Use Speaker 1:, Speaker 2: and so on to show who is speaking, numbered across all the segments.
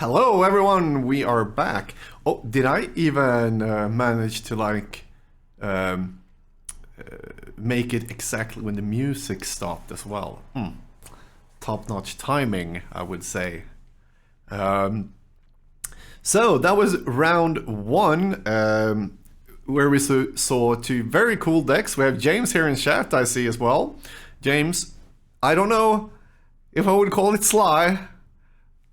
Speaker 1: Hello everyone, we are back. Oh, did I even manage to make it exactly when the music stopped as well? Top-notch timing, I would say. So that was round one, where we saw two very cool decks. We have James here in chat, I see as well. James, I don't know if I would call it sly,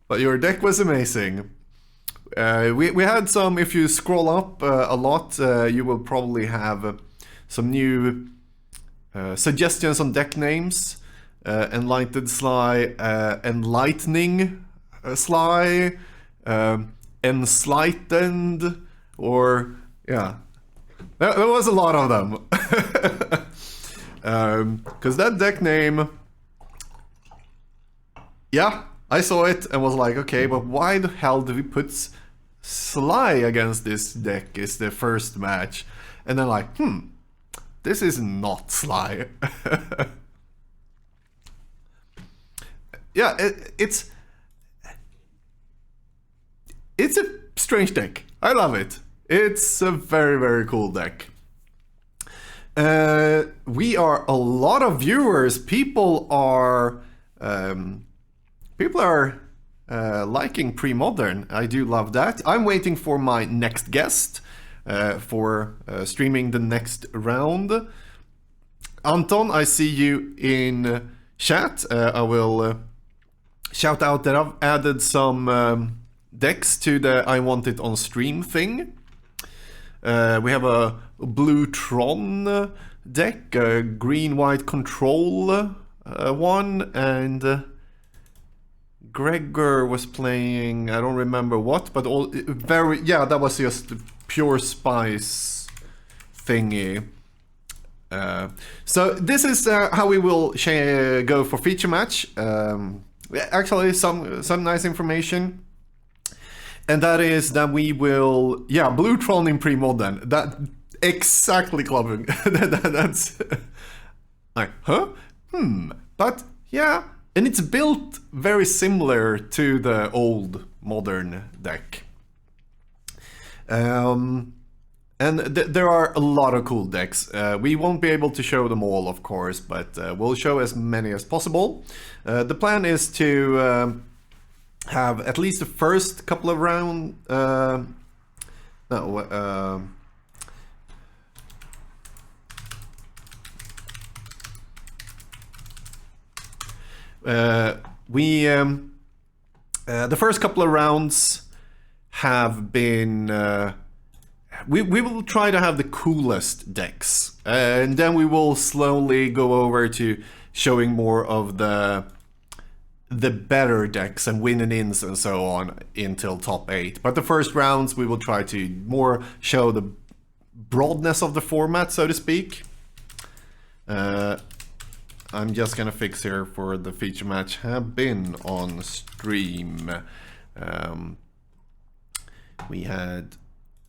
Speaker 1: but your deck was amazing. We had some, if you scroll up a lot, you will probably have some new suggestions on deck names. Enlightened Sly, Enlightening Sly, Enslightened, or yeah, there was a lot of them. Because that deck name, yeah, I saw it and was like, okay, but why the hell do we put Sly against this deck is the first match? And then like, this is not Sly. Yeah, it's a strange deck. I love it. It's a very, very cool deck. We are a lot of viewers. People are liking Premodern. I do love that. I'm waiting for my next guest for streaming the next round. Anton, I see you in chat. I will shout out that I've added some decks to the I Want It on Stream thing. We have a blue Tron deck, a green-white control one, and Gregor was playing, I don't remember what, but that was just pure spice thingy. So this is how we will go for feature match. Actually, some nice information. And that is that we will, blue Tron in Premodern. That exactly clubbing. That's like, huh? But yeah, and it's built very similar to the old modern deck. And there are a lot of cool decks. We won't be able to show them all, of course, but we'll show as many as possible. The plan is to have at least the first couple of rounds. The first couple of rounds have been. We will try to have the coolest decks, and then we will slowly go over to showing more of the better decks and win-and-ins and so on until top 8. But the first rounds we will try to more show the broadness of the format, so to speak. I'm just gonna fix here for the feature match have been on stream. We had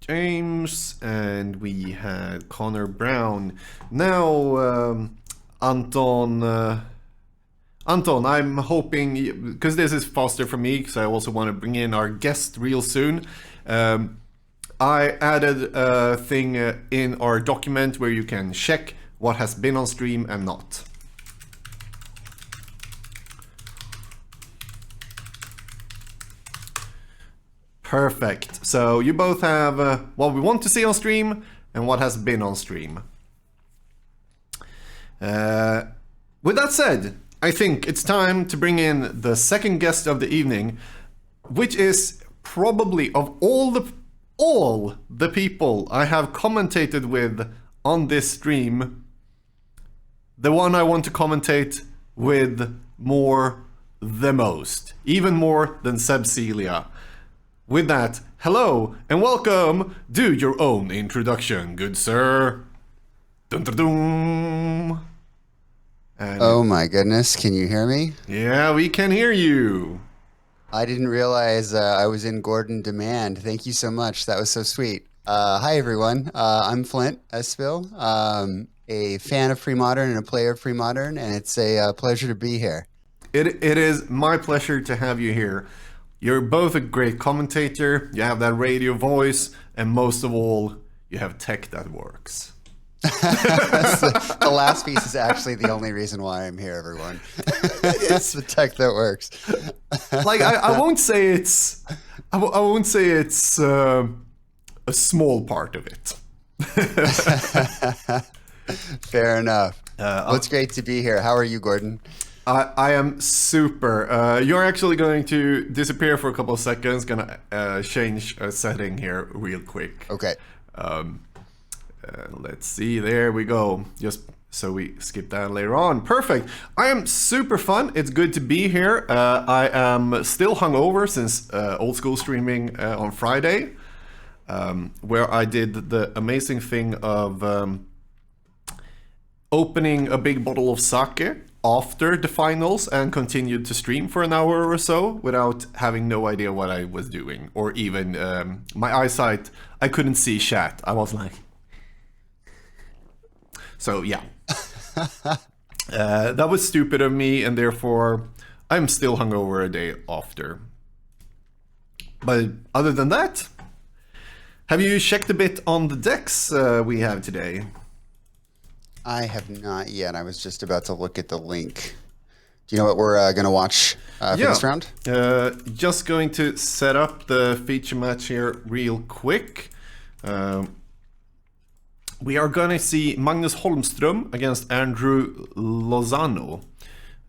Speaker 1: James and we had Connor Brown. Now Anton, I'm hoping, because this is faster for me, because I also want to bring in our guest real soon. I added a thing in our document where you can check what has been on stream and not. Perfect. So you both have what we want to see on stream and what has been on stream. With that said, I think it's time to bring in the second guest of the evening, which is probably of all the people I have commentated with on this stream, the one I want to commentate with the most, even more than Seb Celia. With that, hello and welcome. Do your own introduction, good sir. Dun dun dun. And
Speaker 2: oh my goodness, can you hear me?
Speaker 1: Yeah, we can hear you.
Speaker 2: I didn't realize I was in Gordon Demand. Thank you so much. That was so sweet. Hi everyone. I'm Flint Espil, a fan of Premodern and a player of Premodern, and it's a pleasure to be here.
Speaker 1: It is my pleasure to have you here. You're both a great commentator, you have that radio voice, and most of all, you have tech that works.
Speaker 2: The last piece is actually the only reason why I'm here, everyone. It's the tech that works.
Speaker 1: Like I won't say it's I won't say it's a small part of it.
Speaker 2: Fair enough. Well, it's great to be here. How are you, Gordon?
Speaker 1: I am super. You're actually going to disappear for a couple of seconds. Gonna change a setting here real quick.
Speaker 2: Okay.
Speaker 1: Let's see. There we go. Just so we skip that later on. Perfect. I am super fun. It's good to be here. I am still hungover since old school streaming on Friday, where I did the amazing thing of opening a big bottle of sake after the finals and continued to stream for an hour or so without having no idea what I was doing, or even my eyesight. I couldn't see chat. I was like, so yeah. That was stupid of me, and therefore I'm still hungover a day after. But other than that, have you checked a bit on the decks we have today?
Speaker 2: I have not yet. I was just about to look at the link. Do you know what we're going to watch for this round?
Speaker 1: Just going to set up the feature match here real quick. We are going to see Magnus Holmström against Andrew Lozano.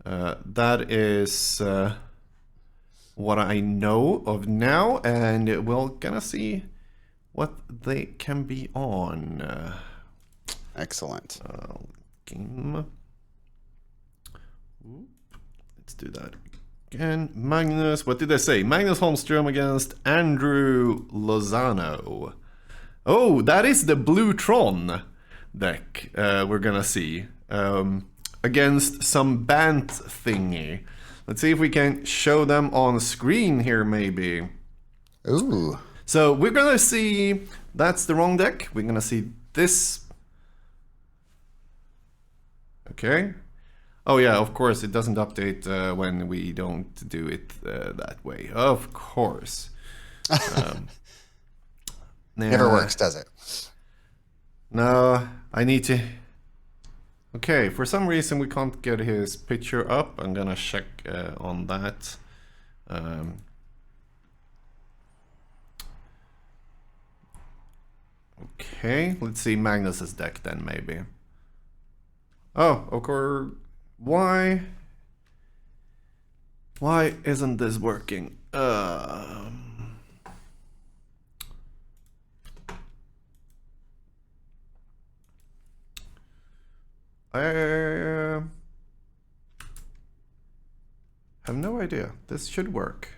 Speaker 1: That is what I know of now, and we're going to see what they can be on.
Speaker 2: Excellent.
Speaker 1: Game. Let's do that again. Magnus, what did I say? Magnus Holmström against Andrew Lozano. Oh, that is the Blue Tron deck we're gonna see against some Bant thingy. Let's see if we can show them on screen here, maybe.
Speaker 2: Ooh.
Speaker 1: So we're gonna see, that's the wrong deck. We're gonna see this. Okay. Oh yeah, of course it doesn't update when we don't do it that way. Of course.
Speaker 2: Never works, does it?
Speaker 1: No, I need to... Okay, for some reason we can't get his picture up. I'm gonna check on that. Okay, let's see Magnus's deck then, maybe. Oh, of course. Why isn't this working? I have no idea. This should work.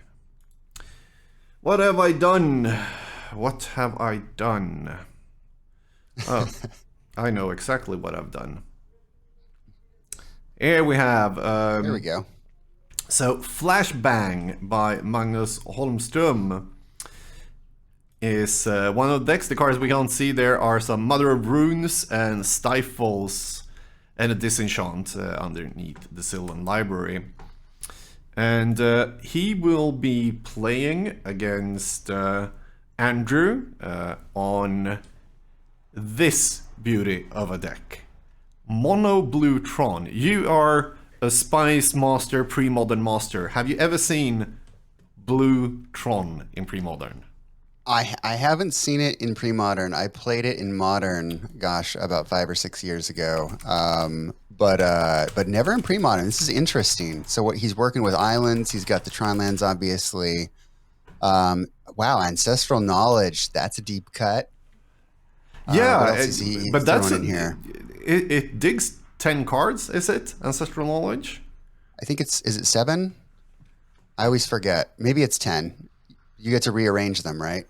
Speaker 1: What have I done? What have I done? Oh, I know exactly what I've done. Here we have...
Speaker 2: Here we go.
Speaker 1: So, Flashbang by Magnus Holmström is one of the decks. The cards we can't see there are some Mother of Runes and Stifles and a Disenchant underneath the Sylvan Library. And he will be playing against Andrew on this beauty of a deck. Mono Blue Tron. You are a Spice Master, Premodern Master. Have you ever seen Blue Tron in Premodern?
Speaker 2: I haven't seen it in Premodern. I played it in Modern, gosh, about 5 or 6 years ago. But never in Premodern. This is interesting. So what he's working with islands. He's got the Tron lands, obviously. Wow, Ancestral Knowledge. That's a deep cut.
Speaker 1: Yeah,
Speaker 2: what else is he
Speaker 1: but that's
Speaker 2: in here.
Speaker 1: It digs 10 cards, is it? Ancestral Knowledge?
Speaker 2: I think is it 7? I always forget. Maybe it's 10. You get to rearrange them, right?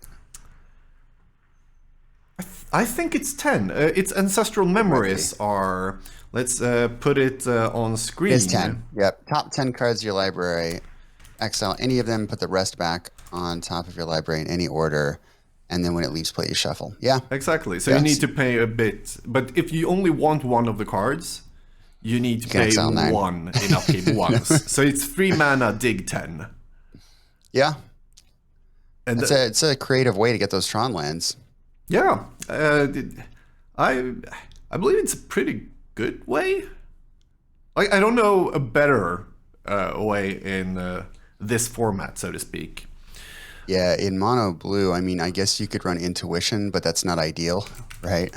Speaker 1: I think it's 10. Its Ancestral Memories are... Let's put it on screen.
Speaker 2: It's 10. Yep. Top 10 cards of your library. Exile any of them, put the rest back on top of your library in any order. And then when it leaves play, you shuffle. Yeah.
Speaker 1: Exactly. So you need to pay a bit. But if you only want one of the cards, you need to pay 1 in upkeep once. So it's 3 mana, dig 10.
Speaker 2: Yeah.
Speaker 1: And
Speaker 2: It's a creative way to get those Tron lands.
Speaker 1: yeah, I I believe it's a pretty good way. Like I don't know a better way in this format, so to speak.
Speaker 2: Yeah, in mono blue, I mean, I guess you could run intuition, but that's not ideal, right?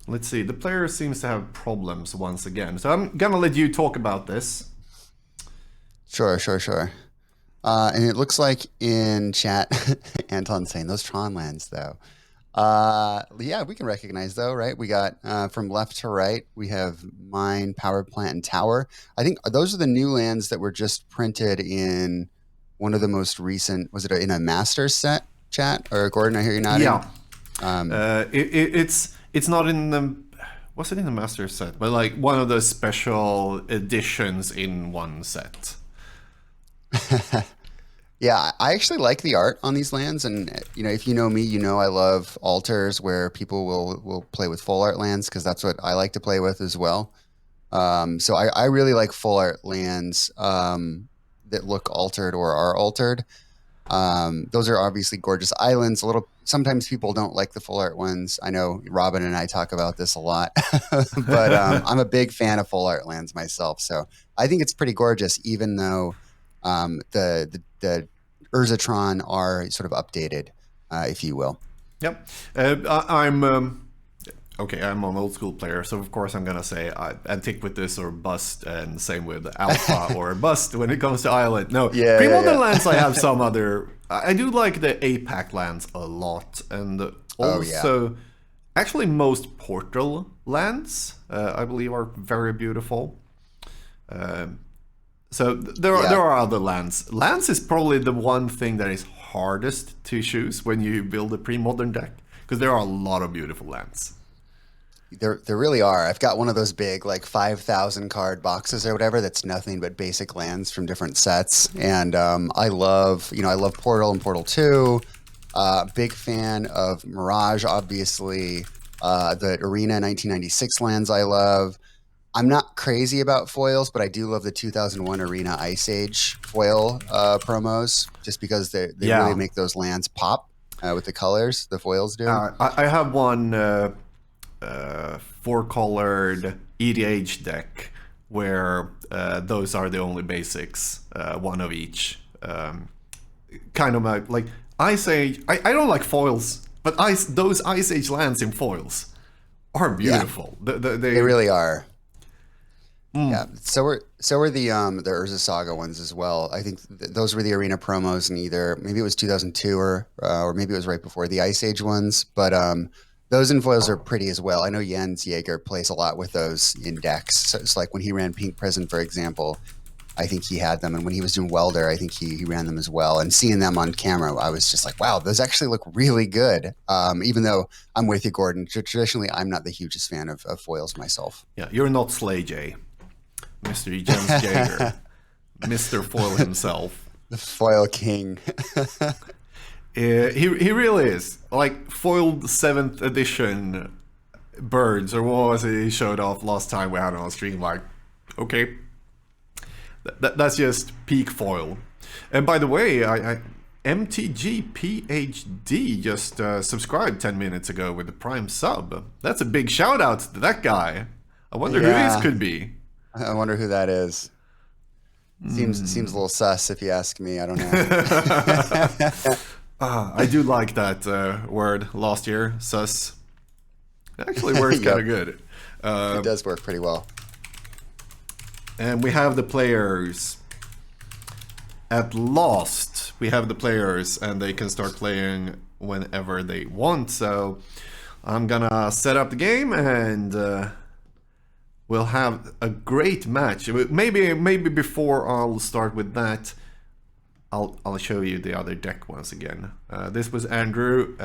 Speaker 1: Let's see. The player seems to have problems once again, so I'm gonna let you talk about this.
Speaker 2: Sure, sure, sure. And it looks like in chat, Anton's saying those Tron lands, though. Yeah, we can recognize though, right? We got from left to right, we have mine, power plant, and tower. I think those are the new lands that were just printed in one of the most recent. Was it in a master set? Chat or Gordon? I hear you nodding.
Speaker 1: Yeah, it's not in the. Was it in the master set? But like one of the special editions in one set.
Speaker 2: Yeah, I actually like the art on these lands, and if you know me, you know I love altars where people will play with full art lands because that's what I like to play with as well. So I really like full art lands that look altered or are altered. Those are obviously gorgeous islands. Sometimes people don't like the full art ones. I know Robin and I talk about this a lot, but I'm a big fan of full art lands myself. So I think it's pretty gorgeous, even though the Urzatron are sort of updated, if you will.
Speaker 1: Yep. I'm okay. I'm an old school player, so of course I'm gonna say I tick with this or bust, and same with Alpha or bust when it comes to Island. No, Premodern lands. I have some other. I do like the APAC lands a lot, and also actually most Portal lands I believe are very beautiful. So there are other lands. Lands is probably the one thing that is hardest to choose when you build a pre-modern deck, because there are a lot of beautiful lands.
Speaker 2: There really are. I've got one of those big, like 5,000 card boxes or whatever. That's nothing but basic lands from different sets, and I love Portal and Portal 2. Big fan of Mirage, obviously. The Arena 1996 lands I love. I'm not crazy about foils, but I do love the 2001 Arena Ice Age foil promos, just because they really make those lands pop with the colors the foils do.
Speaker 1: I have one 4-colored EDH deck where those are the only basics, one of each. Kind of like Ice Age. I don't like foils, but those Ice Age lands in foils are beautiful.
Speaker 2: Yeah, they really are. Yeah, so were the Urza Saga ones as well. I think those were the arena promos in either maybe it was 2002 or maybe it was right before the Ice Age ones. But those in foils are pretty as well. I know Jens Jaeger plays a lot with those in decks. So it's like when he ran Pink Prison, for example, I think he had them, and when he was doing Welder, I think he ran them as well. And seeing them on camera, I was just like, wow, those actually look really good. Even though I'm with you, Gordon. Traditionally, I'm not the hugest fan of foils myself.
Speaker 1: Yeah, you're not Slay J. Mr. Jens Jaeger, Mr. Foil himself.
Speaker 2: The foil king.
Speaker 1: He really is. Like, foiled 7th edition birds, or what was it he showed off last time we had on stream, like, okay. That's just peak foil. And by the way, MTG PhD just subscribed 10 minutes ago with the Prime sub. That's a big shout out to that guy. I wonder who this could be.
Speaker 2: I wonder who that is. Seems a little sus if you ask me. I don't know.
Speaker 1: I do like that word last year, sus. It actually works kind of good.
Speaker 2: It does work pretty well.
Speaker 1: And we have the players. At last, we have the players, and they can start playing whenever they want. So I'm gonna set up the game, and we'll have a great match. Maybe before I'll start with that, I'll show you the other deck once again. This was Andrew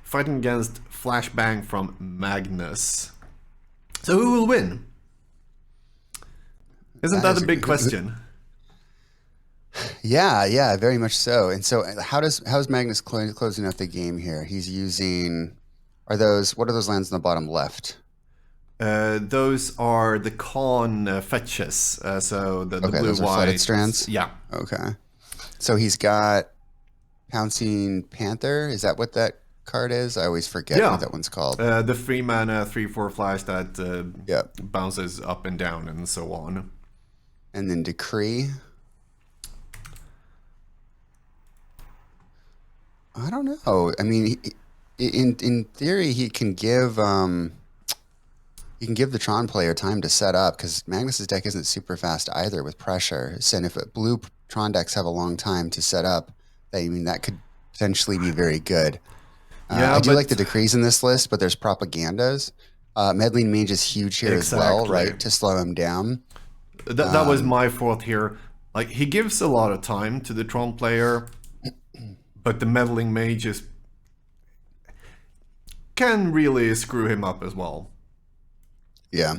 Speaker 1: fighting against Flashbang from Magnus. So who will win? Isn't that a big question?
Speaker 2: Yeah, very much so. And so, how's Magnus closing out the game here? He's using what are those lands on the bottom left?
Speaker 1: Those are the Khan fetches. So the
Speaker 2: Okay,
Speaker 1: blue
Speaker 2: those are
Speaker 1: white.
Speaker 2: flooded strands.
Speaker 1: Yeah.
Speaker 2: Okay, so he's got Pouncing Panther. Is that what that card is? I always forget
Speaker 1: Yeah.
Speaker 2: what that one's called.
Speaker 1: The 3-mana 3/4 flash that
Speaker 2: Yep.
Speaker 1: bounces up and down and so on.
Speaker 2: And then Decree. I don't know. I mean, in theory, he can give the Tron player time to set up because Magnus's deck isn't super fast either with pressure. So, and if blue Tron decks have a long time to set up, that could potentially be very good.
Speaker 1: Yeah,
Speaker 2: I do like the decrees in this list, but there's propagandas. Meddling Mage is huge here as well, right? To slow him down.
Speaker 1: That was my thought here. Like, he gives a lot of time to the Tron player, but the Meddling Mage can really screw him up as well.
Speaker 2: Yeah.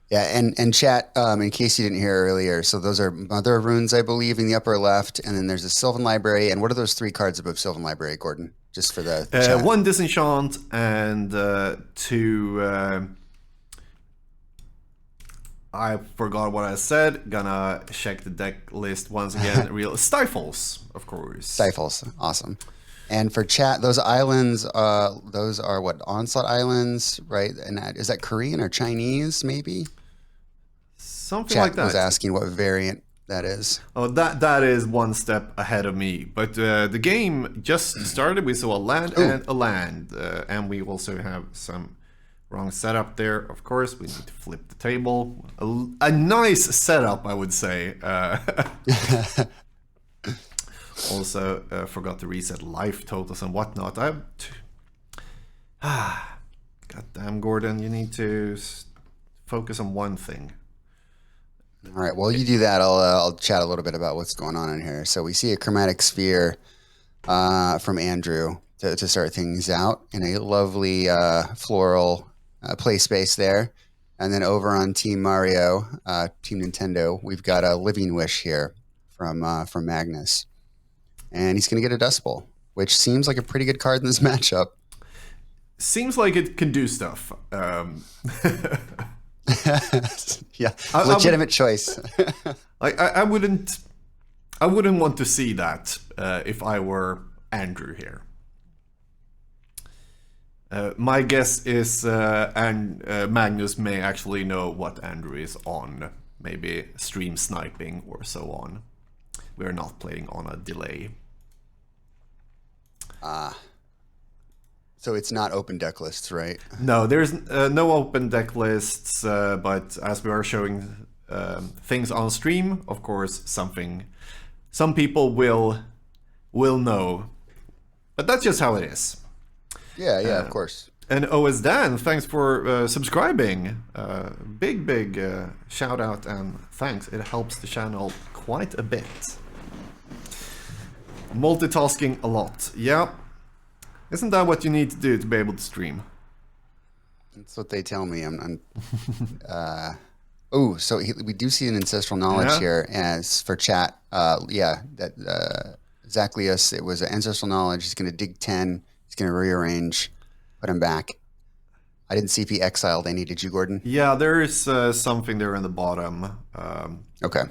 Speaker 2: Yeah, and chat, in case you didn't hear earlier, so those are Mother of Runes, I believe, in the upper left, and then there's a Sylvan Library, and what are those 3 cards above Sylvan Library, Gordon? Just for the chat.
Speaker 1: 1 Disenchant and 2... I forgot what I said. Gonna check the deck list once again. Real Stifles, of course.
Speaker 2: Stifles, awesome. And for chat, those islands, those are what, Onslaught Islands, right? And is that Korean or Chinese, maybe?
Speaker 1: Something like that.
Speaker 2: Chat was asking what variant that is.
Speaker 1: Oh, that is one step ahead of me. But the game just started. We saw a land and a land. And we also have some wrong setup there. Of course, we need to flip the table. A nice setup, I would say. Also, forgot to reset life totals and whatnot. Goddamn, Gordon, you need to focus on one thing.
Speaker 2: All right, while you do that, I'll chat a little bit about what's going on in here. So we see a chromatic sphere from Andrew to start things out in a lovely floral play space there. And then over on Team Mario, Team Nintendo, we've got a Living Wish here from Magnus. And he's going to get a Dust Bowl, which seems like a pretty good card in this matchup.
Speaker 1: Seems like it can do stuff.
Speaker 2: Yeah, legitimate choice.
Speaker 1: I wouldn't want to see that if I were Andrew here. My guess is Magnus may actually know what Andrew is on. Maybe stream sniping or so on. We're not playing on a delay.
Speaker 2: So it's not open deck lists, right?
Speaker 1: No, there's no open deck lists, but as we are showing things on stream, of course, some people will know. But that's just how it is.
Speaker 2: Yeah, of course.
Speaker 1: And OS Dan, thanks for subscribing. Big shout out and thanks. It helps the channel quite a bit. Multitasking a lot. Yeah. Isn't that what you need to do to be able to stream?
Speaker 2: That's what they tell me. So we do see an ancestral knowledge here as for chat. Zaclius, it was an ancestral knowledge. He's going to dig 10. He's going to rearrange, put him back. I didn't see if he exiled any. Did you, Gordon?
Speaker 1: Yeah, there is something there in the bottom.
Speaker 2: Okay.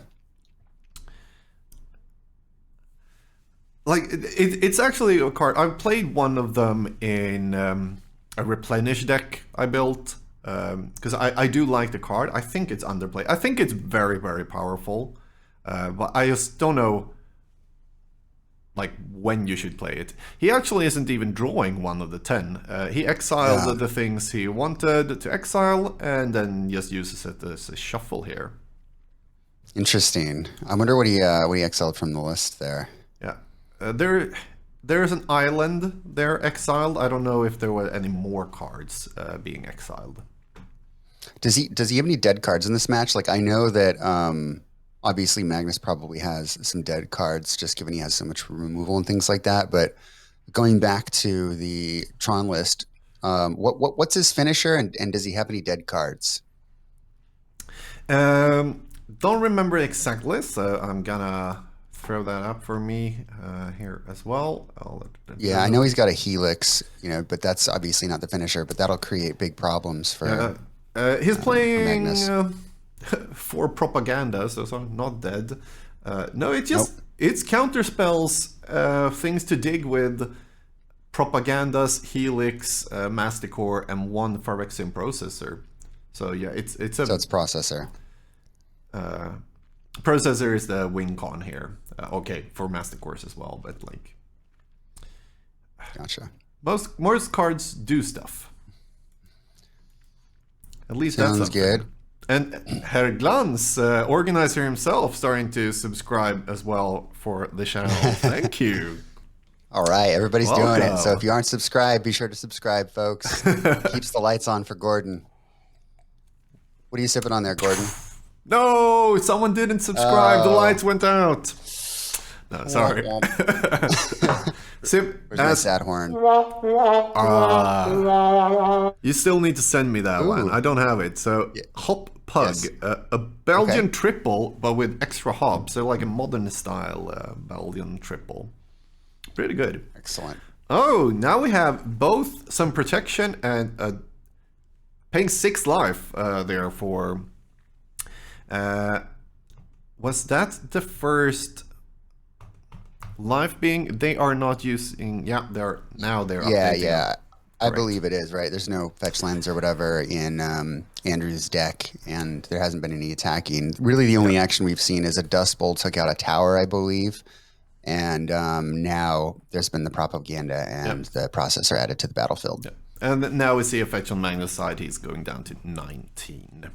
Speaker 1: Like, it's actually a card. I've played one of them in a replenish deck I built. Because I do like the card. I think it's underplayed. I think it's very, very powerful. But I just don't know like when you should play it. He actually isn't even drawing one of the 10. He exiled the things he wanted to exile and then just uses it as a shuffle here.
Speaker 2: Interesting. I wonder what he exiled from the list there.
Speaker 1: Yeah. There's an island there exiled. I don't know if there were any more cards being exiled.
Speaker 2: Does he have any dead cards in this match? Like, I know that obviously Magnus probably has some dead cards just given he has so much removal and things like that. But going back to the Tron list, what's his finisher and does he have any dead cards?
Speaker 1: Don't remember the exact list, so I'm gonna throw that up for me here as well.
Speaker 2: Yeah, I know he's got a Helix, but that's obviously not the finisher, but that'll create big problems for
Speaker 1: He's playing
Speaker 2: Magnus.
Speaker 1: for propaganda, so not dead. No, it
Speaker 2: Nope.
Speaker 1: just it's counterspells, things to dig with, propagandas, helix, masticore, and one phyrexian processor. So yeah, it's a
Speaker 2: So it's processor.
Speaker 1: processor is the win con here. Okay, for masticores as well, but like
Speaker 2: Gotcha.
Speaker 1: most cards do stuff. At least
Speaker 2: Sounds
Speaker 1: that's
Speaker 2: good.
Speaker 1: And Herr Glans, organizer himself, starting to subscribe as well for the channel. Thank you.
Speaker 2: All right, everybody's doing it. So
Speaker 1: Welcome.
Speaker 2: if you aren't subscribed, be sure to subscribe, folks. Keeps the lights on for Gordon. What are you sipping on there, Gordon?
Speaker 1: No, someone didn't subscribe. The
Speaker 2: Oh.
Speaker 1: lights went out. No, sorry.
Speaker 2: Womp, womp.
Speaker 1: Sip,
Speaker 2: Where's my sad horn?
Speaker 1: you still need to send me that one. I don't have it. So, Hop Pug,
Speaker 2: Yes.
Speaker 1: a Belgian
Speaker 2: Okay.
Speaker 1: triple, but with extra hops. So, like a modern style Belgian triple. Pretty good.
Speaker 2: Excellent.
Speaker 1: Oh, now we have both some protection and paying 6 life there for. Was that the first life being? They are not using. Yeah, they're
Speaker 2: Yeah,
Speaker 1: updating.
Speaker 2: yeah. I believe it is, right? There's no fetch lands or whatever in Andrew's deck, and there hasn't been any attacking. Really, the only action we've seen is a Dust Bowl took out a tower, I believe. And now there's been the propaganda and the processor added to the battlefield.
Speaker 1: Yeah. And now we see a fetch on Magnus' side. He's going down to 19.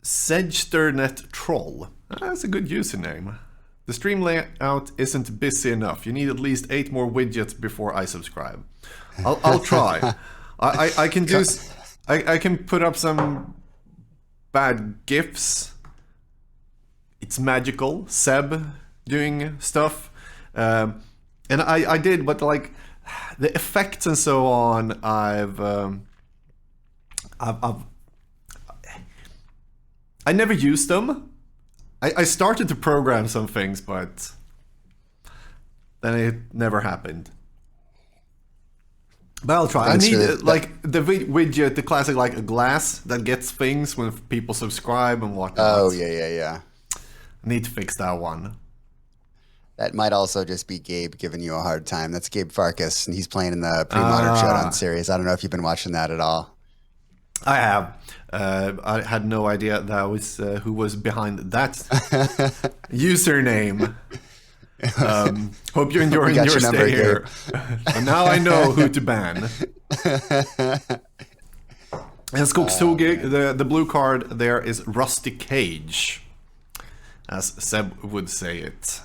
Speaker 1: Sedgsternet Troll. That's a good username. The stream layout isn't busy enough. You need at least 8 more widgets before I subscribe. I'll try. I can do. I can put up some bad gifs. It's magical. Seb doing stuff, and I did, but like the effects and so on, I never used them. I started to program some things, but then it never happened. But I'll try.
Speaker 2: That's
Speaker 1: I need
Speaker 2: really-
Speaker 1: like the widget, the classic like a glass that gets things when people subscribe and whatnot.
Speaker 2: Oh, yeah.
Speaker 1: I need to fix that one.
Speaker 2: That might also just be Gabe giving you a hard time. That's Gabe Farkas, and he's playing in the Premodern Showdown series. I don't know if you've been watching that at all.
Speaker 1: I have. I had no idea that was who was behind that username. Hope you're enjoying
Speaker 2: got
Speaker 1: your
Speaker 2: your number,
Speaker 1: stay here. And now I know who to ban. And Skogstugig, the blue card there is Rusty Cage, as Seb would say it.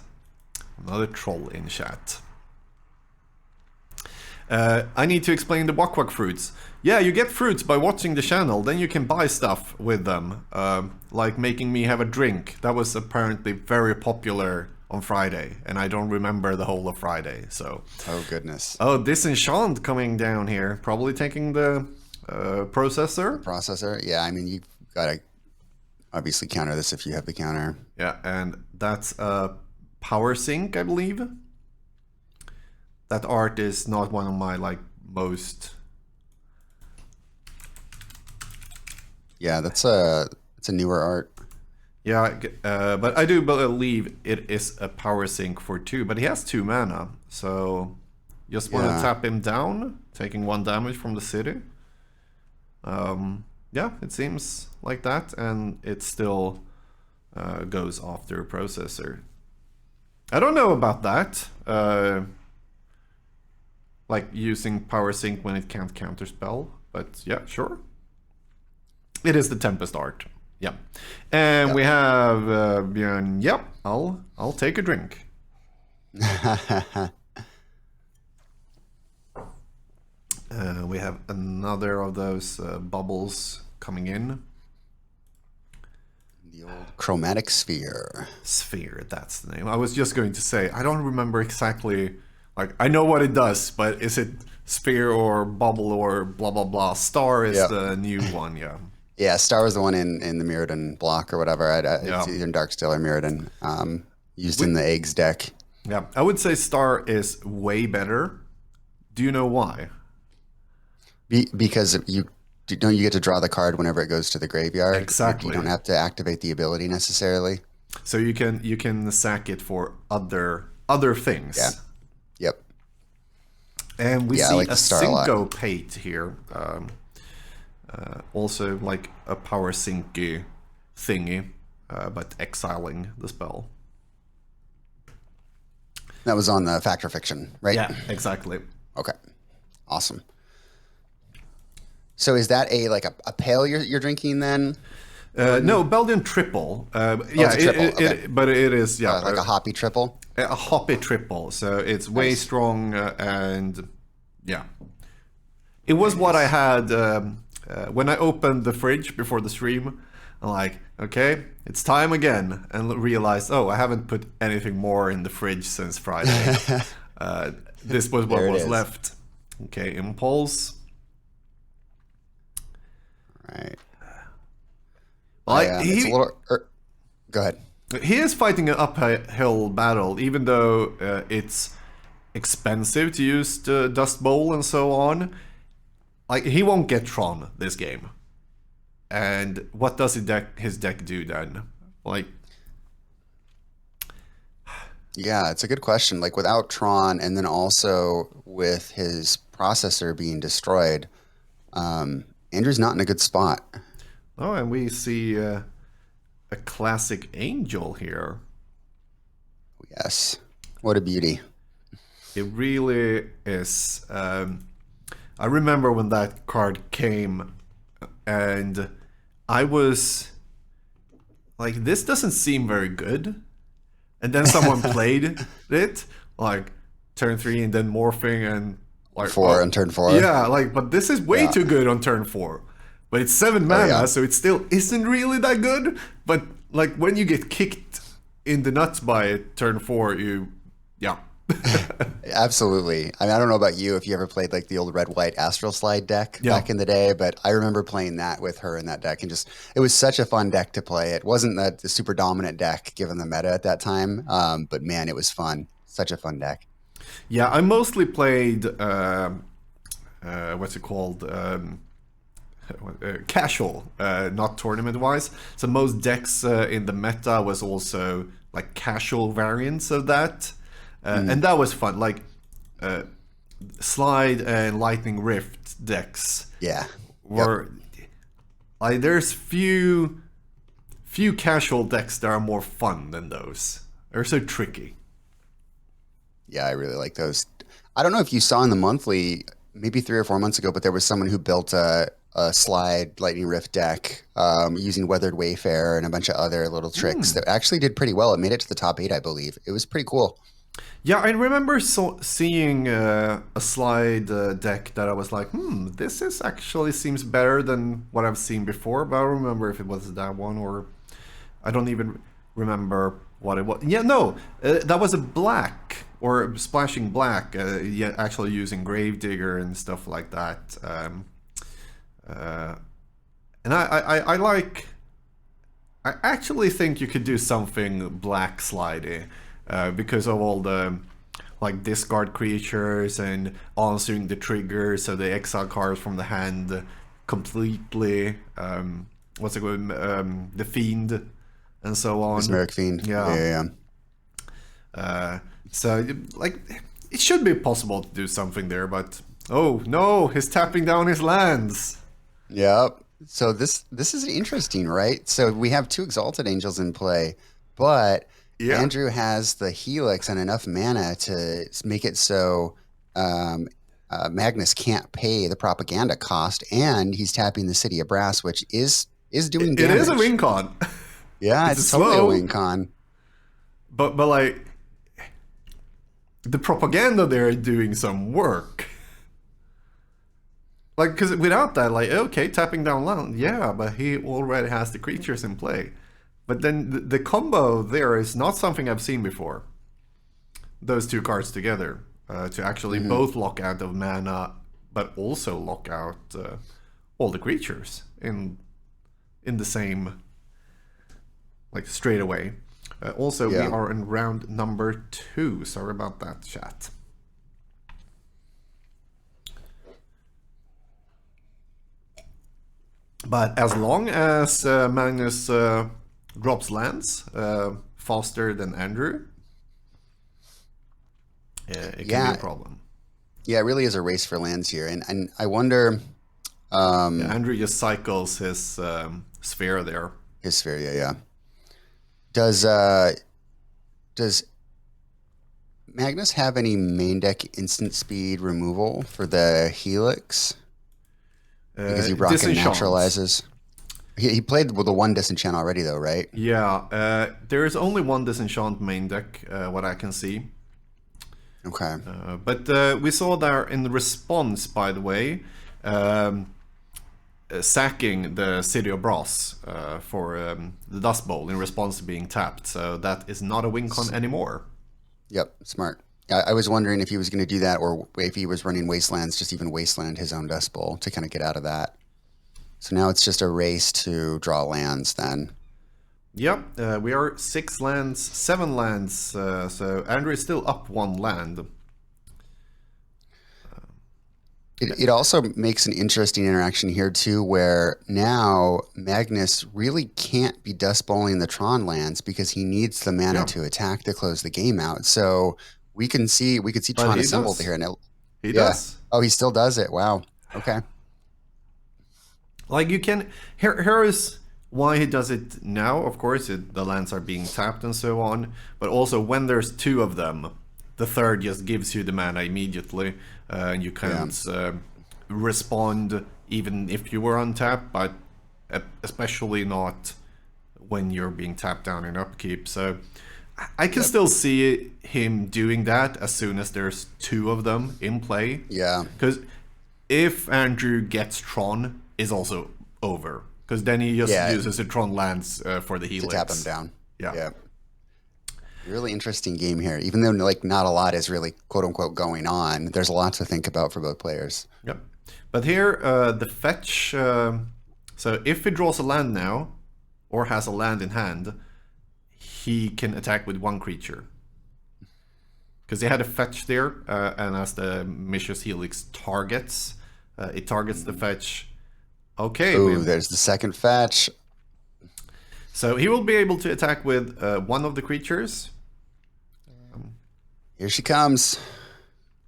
Speaker 1: Another troll in chat. I need to explain the Wak-Wak fruits. Yeah, you get fruits by watching the channel, then you can buy stuff with them. Like making me have a drink. That was apparently very popular on Friday, and I don't remember the whole of Friday, so...
Speaker 2: Oh, goodness.
Speaker 1: Oh, Disenchant coming down here. Probably taking the processor.
Speaker 2: Processor? Yeah, I mean, you've got to obviously counter this if you have the counter.
Speaker 1: Yeah, and that's Power Sync, I believe. That art is not one of my, like, most...
Speaker 2: Yeah, it's a newer art.
Speaker 1: Yeah, but I do believe it is a power sync for 2, but he has 2 mana, so just want to tap him down, taking 1 damage from the city. Yeah, it seems like that, and it still goes after a processor. I don't know about that, like using power sync when it can't counterspell, but yeah, sure. It is the Tempest art. Yeah, and we have Björn. Yep, I'll take a drink. We have another of those bubbles coming in.
Speaker 2: The old chromatic sphere.
Speaker 1: Sphere, that's the name. I was just going to say, I don't remember exactly. Like, I know what it does, but is it sphere or bubble or blah blah blah? Star is the new one. Yeah.
Speaker 2: Yeah, Star was the one in the Mirrodin block or whatever. It's either in Darksteel or Mirrodin. Used in the eggs deck.
Speaker 1: Yeah, I would say Star is way better. Do you know why?
Speaker 2: Because you don't you get to draw the card whenever it goes to the graveyard?
Speaker 1: Exactly.
Speaker 2: You don't have to activate the ability necessarily.
Speaker 1: So you can sack it for other things.
Speaker 2: Yeah. Yep.
Speaker 1: And we
Speaker 2: Yeah, I
Speaker 1: see
Speaker 2: like
Speaker 1: a
Speaker 2: the star a lot.
Speaker 1: syncopate here. Also like a power syncy thingy, but exiling the spell.
Speaker 2: That was on the Fact or Fiction, right?
Speaker 1: Yeah, exactly.
Speaker 2: Okay. Awesome. So is that a pale you're drinking then?
Speaker 1: No, Belgian triple. Yeah,
Speaker 2: it's a triple. Okay.
Speaker 1: but it is
Speaker 2: Like a hoppy triple?
Speaker 1: a hoppy triple. So it's way strong and yeah. It was what I had when I opened the fridge before the stream. I'm like, okay, it's time again, and realized, oh, I haven't put anything more in the fridge since Friday. This was what was left. Okay, impulse.
Speaker 2: Right.
Speaker 1: Like
Speaker 2: it's a little. Go ahead.
Speaker 1: he is fighting an uphill battle, even though it's expensive to use the Dust Bowl and so on. Like, he won't get Tron this game. And what does his deck do then? Like,
Speaker 2: Yeah, it's a good question. Like without Tron, and then also with his processor being destroyed, Andrew's not in a good spot.
Speaker 1: oh, and we see a classic angel here.
Speaker 2: Yes. What a beauty.
Speaker 1: It really is. I remember when that card came, and I was like, this doesn't seem very good. And then someone played it, like turn 3 and then morphing and like
Speaker 2: 4 on turn 4.
Speaker 1: Yeah, like, but this is way too good on turn 4. But it's 7 mana, so it still isn't really that good. But like when you get kicked in the nuts by it, turn 4, yeah.
Speaker 2: Absolutely. I mean, I don't know about you if you ever played like the old red-white Astral Slide deck back in the day, but I remember playing that with her in that deck, and just it was such a fun deck to play. It wasn't the super dominant deck given the meta at that time, but man, it was fun. Such a fun deck.
Speaker 1: Yeah, I mostly played what's it called? Casual, not tournament-wise. So most decks in the meta was also like casual variants of that. And that was fun, like Slide and Lightning Rift decks.
Speaker 2: Yeah,
Speaker 1: were like there's few casual decks that are more fun than those. They're so tricky.
Speaker 2: Yeah, I really like those. I don't know if you saw in the monthly, maybe 3 or 4 months ago, but there was someone who built a Slide Lightning Rift deck using Weathered Wayfarer and a bunch of other little tricks that actually did pretty well. It made it to the top 8, I believe. It was pretty cool.
Speaker 1: Yeah, I remember seeing a Slide deck that I was like, this is actually seems better than what I've seen before, but I don't remember if it was that one or I don't even remember what it was. Yeah, no, that was a black or splashing black, yeah, actually using Gravedigger and stuff like that. And I like, I actually think you could do something black slidey. Because of all the like discard creatures and answering the trigger, so they exile cards from the hand completely. What's it called? The Fiend and so on.
Speaker 2: Mesmeric Fiend.
Speaker 1: Yeah. So like it should be possible to do something there, but oh no, he's tapping down his lands.
Speaker 2: Yep. So this is interesting, right? So we have 2 Exalted Angels in play, but Andrew has the Helix and enough mana to make it so Magnus can't pay the propaganda cost, and he's tapping the City of Brass, which is doing damage.
Speaker 1: It is a win con.
Speaker 2: Yeah, it's totally a win con.
Speaker 1: But like the propaganda there is doing some work. Like, because without that, like, okay, tapping down land, yeah, but he already has the creatures in play. But then the combo there is not something I've seen before. Those 2 cards together to actually both lock out of mana, but also lock out all the creatures in the same, like, straight away. Also, we are in round number 2. Sorry about that, chat. But as long as Magnus drops lands faster than Andrew, it can be a problem.
Speaker 2: Yeah, it really is a race for lands here. And I wonder...
Speaker 1: Yeah, Andrew just cycles his sphere there.
Speaker 2: His sphere, yeah. Does Magnus have any main deck instant speed removal for the Helix? Because he rocket naturalizes. He played with the one disenchant already, though, right?
Speaker 1: Yeah, there is only one disenchant main deck, what I can see.
Speaker 2: Okay.
Speaker 1: But we saw there in the response, by the way, sacking the City of Brass for the Dust Bowl in response to being tapped. So that is not a win con anymore.
Speaker 2: Yep, smart. I was wondering if he was going to do that, or if he was running Wastelands, just even Wasteland his own Dust Bowl to kind of get out of that. So now it's just a race to draw lands then.
Speaker 1: Yep, we are 6 lands, 7 lands, so Andrew is still up 1 land.
Speaker 2: It also makes an interesting interaction here too, where now Magnus really can't be dust bowling the Tron lands because he needs the mana to attack to close the game out. So we can see Tron assembled here, and
Speaker 1: he does.
Speaker 2: Oh, he still does it. Wow. Okay.
Speaker 1: Like you can here is why he does it now. Of course, the lands are being tapped and so on, but also when there's 2 of them, the third just gives you the mana immediately, and you can't respond even if you were untapped, but especially not when you're being tapped down in upkeep. So I can still see him doing that as soon as there's 2 of them in play.
Speaker 2: Yeah.
Speaker 1: Because if Andrew gets Tron, is also over. Because then he just uses the Tron lands for the Helix.
Speaker 2: To tap him down.
Speaker 1: Yeah.
Speaker 2: Really interesting game here. Even though like not a lot is really quote unquote going on, there's a lot to think about for both players.
Speaker 1: Yep. But here, the fetch. So if he draws a land now, or has a land in hand, he can attack with 1 creature. Because he had a fetch there, and as the Mishra's Helix targets, it targets the fetch. Okay.
Speaker 2: Ooh, there's the second fetch.
Speaker 1: So he will be able to attack with 1 of the creatures.
Speaker 2: Here she comes.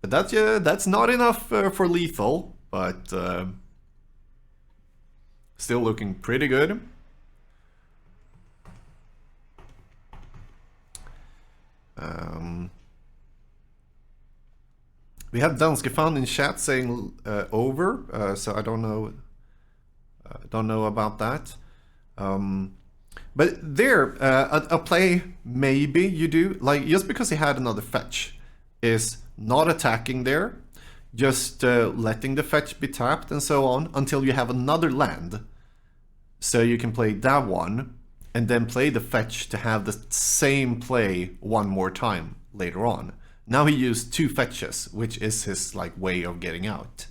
Speaker 1: But that's not enough for lethal, but still looking pretty good. We have Danske Fan in chat saying over, so I don't know about that. But there, a play maybe you do, like just because he had another fetch, is not attacking there, just letting the fetch be tapped and so on until you have another land. So you can play that one and then play the fetch to have the same play 1 more time later on. Now he used 2 fetches, which is his like way of getting out.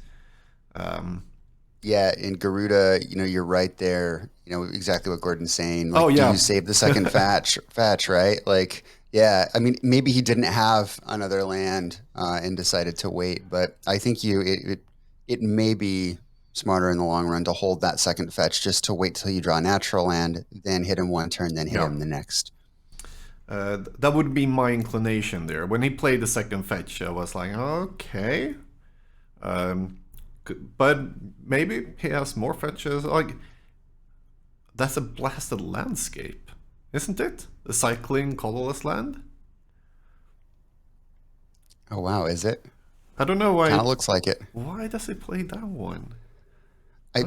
Speaker 2: Yeah, in Garuda, you're right there. Exactly what Gordon's saying. Like,
Speaker 1: do
Speaker 2: you save the second fetch, right? Like, yeah, I mean, maybe he didn't have another land and decided to wait, but I think it may be smarter in the long run to hold that second fetch just to wait till you draw a natural land, then hit him 1 turn, then hit him the next.
Speaker 1: That would be my inclination there. When he played the second fetch, I was like, okay. But maybe he has more fetches. Like, that's a blasted landscape, isn't it? The cycling colorless land.
Speaker 2: Oh wow, is it?
Speaker 1: I don't know why.
Speaker 2: Kind of looks like it.
Speaker 1: Why does he play that one?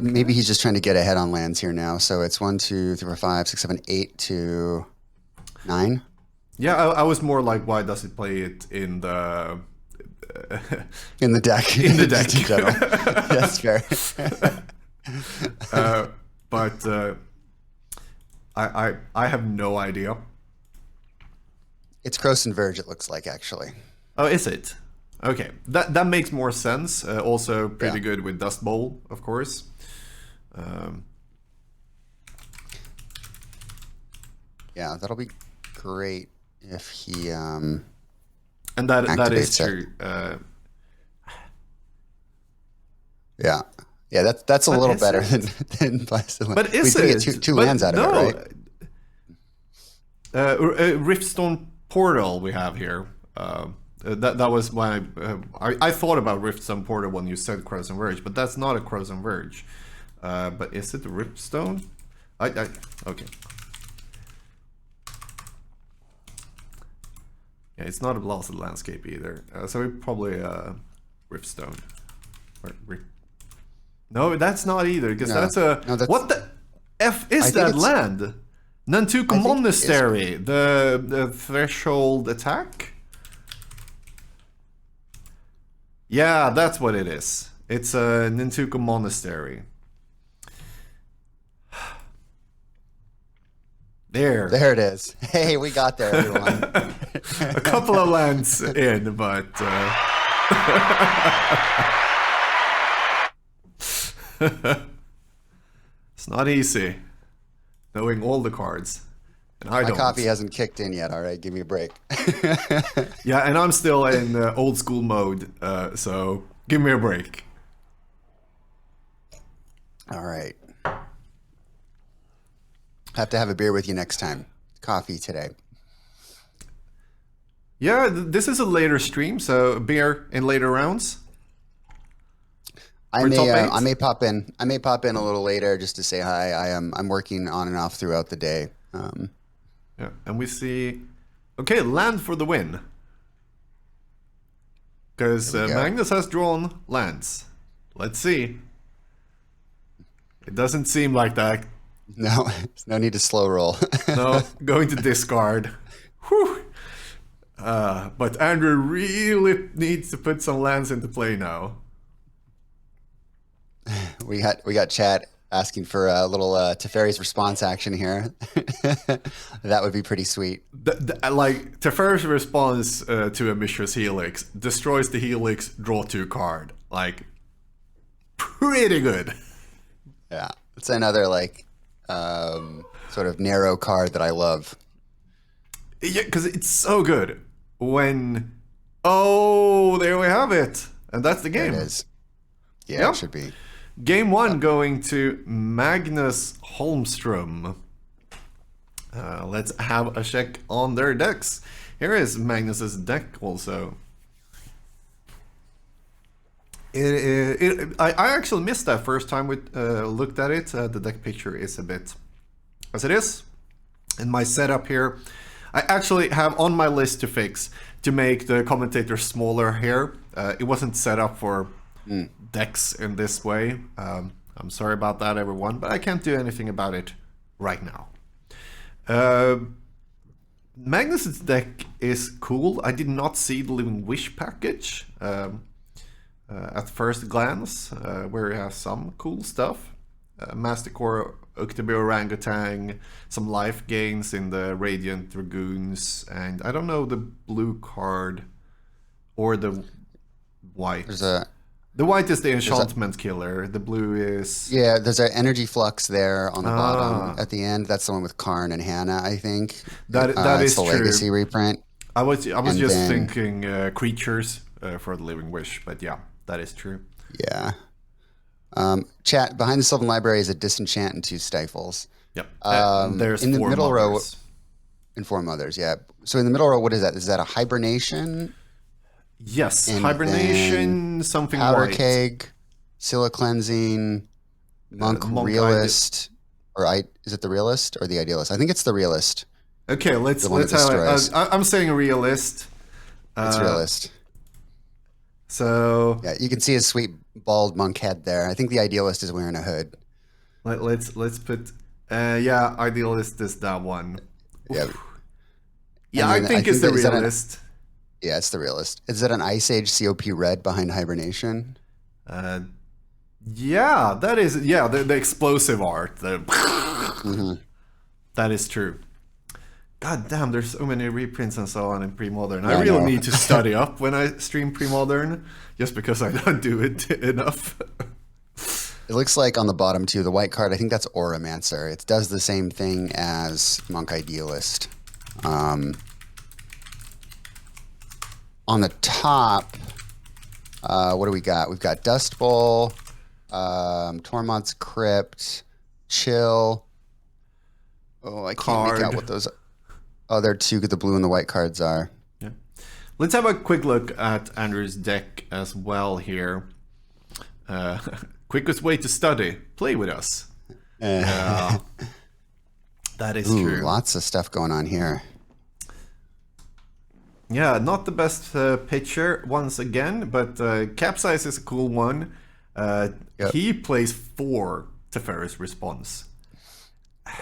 Speaker 2: Maybe he's just trying to get ahead on lands here now. So it's 1, 2, 3, 4, 5, 6, 7, 8 to 9.
Speaker 1: Yeah, I was more like, why does he play it in the
Speaker 2: in the deck?
Speaker 1: In the deck,
Speaker 2: in general. That's fair.
Speaker 1: But I have no idea.
Speaker 2: It's Cross and Verge. It looks like actually.
Speaker 1: Oh, is it? Okay, that makes more sense. Also, pretty good with Dust Bowl, of course.
Speaker 2: Yeah, that'll be great if he
Speaker 1: and that is true.
Speaker 2: Yeah, Yeah, that's a
Speaker 1: But
Speaker 2: little
Speaker 1: is
Speaker 2: better
Speaker 1: it?
Speaker 2: than Blasted.
Speaker 1: But is
Speaker 2: we do
Speaker 1: it?
Speaker 2: get two
Speaker 1: But
Speaker 2: lands out of
Speaker 1: no.
Speaker 2: it, right?
Speaker 1: Riftstone Portal we have here. That was why I thought about Riftstone Portal when you said Crozen Verge, but that's not a Crozen Verge. But is it Riftstone? Okay. Yeah, it's not a Blasted Landscape either. So we probably Riftstone. No, that's not either, because that's a...
Speaker 2: No, that's,
Speaker 1: what the F is that land? Nantuko Monastery, the threshold attack? Yeah, that's what it is. It's a Nantuko Monastery. There.
Speaker 2: There it is. Hey, we got there, everyone.
Speaker 1: A couple of lands in, but... it's not easy knowing all the cards. And I don't.
Speaker 2: My copy hasn't kicked in yet, all right? Give me a break.
Speaker 1: Yeah, and I'm still in old school mode, so give me a break.
Speaker 2: All right. Have to have a beer with you next time. Coffee today.
Speaker 1: Yeah, this is a later stream, so beer in later rounds.
Speaker 2: I may pop in. I may pop in a little later just to say hi. I'm working on and off throughout the day.
Speaker 1: Yeah, and we see, okay, land for the win. Because Magnus has drawn lands. Let's see. It doesn't seem like that.
Speaker 2: No, there's no need to slow roll.
Speaker 1: No, going to discard. Whew. But Andrew really needs to put some lands into play now.
Speaker 2: We got chat asking for a little Teferi's response action here. That would be pretty sweet.
Speaker 1: Like Teferi's response to a Mishra's Helix destroys the Helix, draw 2 card. Like pretty good.
Speaker 2: Yeah, it's another like sort of narrow card that I love.
Speaker 1: Yeah, because it's so good when. Oh, there we have it, and that's the game.
Speaker 2: There it is. Yeah,
Speaker 1: Yep.
Speaker 2: It should be.
Speaker 1: Game 1 going to Magnus Holmström. Let's have a check on their decks. Here is Magnus's deck also. I actually missed that first time we looked at it. The deck picture is a bit as it is. In my setup here, I actually have on my list to fix to make the commentator smaller here. It wasn't set up for decks in this way. I'm sorry about that, everyone, but I can't do anything about it right now. Magnus's deck is cool. I did not see the Living Wish package at first glance, where it has some cool stuff. Mastercore, Uktabi Orangutan, some life gains in the Radiant Dragoons, and I don't know the blue card or the white. The white is the enchantment killer. The blue is...
Speaker 2: Yeah, there's an energy flux there on the bottom at the end. That's the one with Karn and Hannah, I think.
Speaker 1: That is
Speaker 2: the
Speaker 1: true.
Speaker 2: Legacy reprint.
Speaker 1: I was just thinking creatures for the Living Wish, but yeah, that is true.
Speaker 2: Yeah. Chat, behind the Sylvan Library is a Disenchant and 2 Stifles.
Speaker 1: Yep. There's
Speaker 2: in the
Speaker 1: 4
Speaker 2: middle row,
Speaker 1: mothers.
Speaker 2: and 4 mothers, yeah. So in the middle row, what is that? Is that a Hibernation?
Speaker 1: Yes,
Speaker 2: And
Speaker 1: Hibernation, something
Speaker 2: Powder
Speaker 1: white.
Speaker 2: Keg, Scylla Cleansing, Monk Realist, is it the Realist or the Idealist? I think it's the Realist.
Speaker 1: Okay, let's
Speaker 2: one that
Speaker 1: have I'm saying a realist.
Speaker 2: It's Realist.
Speaker 1: So
Speaker 2: Yeah, you can see his sweet bald monk head there. I think the Idealist is wearing a hood.
Speaker 1: let's put yeah, idealist is that one.
Speaker 2: Yeah.
Speaker 1: Yeah, I think it's the realist.
Speaker 2: Yeah, it's the Realist. Is it an Ice Age COP red behind Hibernation?
Speaker 1: Yeah, that is the explosive art. That is true. God damn, there's so many reprints and so on in Premodern.
Speaker 2: Yeah,
Speaker 1: I really
Speaker 2: know.
Speaker 1: need to study up when I stream Premodern, just because I don't do it enough.
Speaker 2: It looks like on the bottom too, the white card, I think that's Auramancer. It does the same thing as Monk Idealist. On the top, what do we got? We've got Dust Bowl, Tormod's Crypt, Chill. Oh, I can't make out
Speaker 1: Card.
Speaker 2: what those other two, the blue and the white cards are.
Speaker 1: Yeah. Let's have a quick look at Andrew's deck as well here. Quickest way to study: play with us. Yeah, that is
Speaker 2: Ooh,
Speaker 1: true.
Speaker 2: lots of stuff going on here.
Speaker 1: Yeah, not the best pitcher once again, but Capsize is a cool one. He plays 4 Teferi's Response.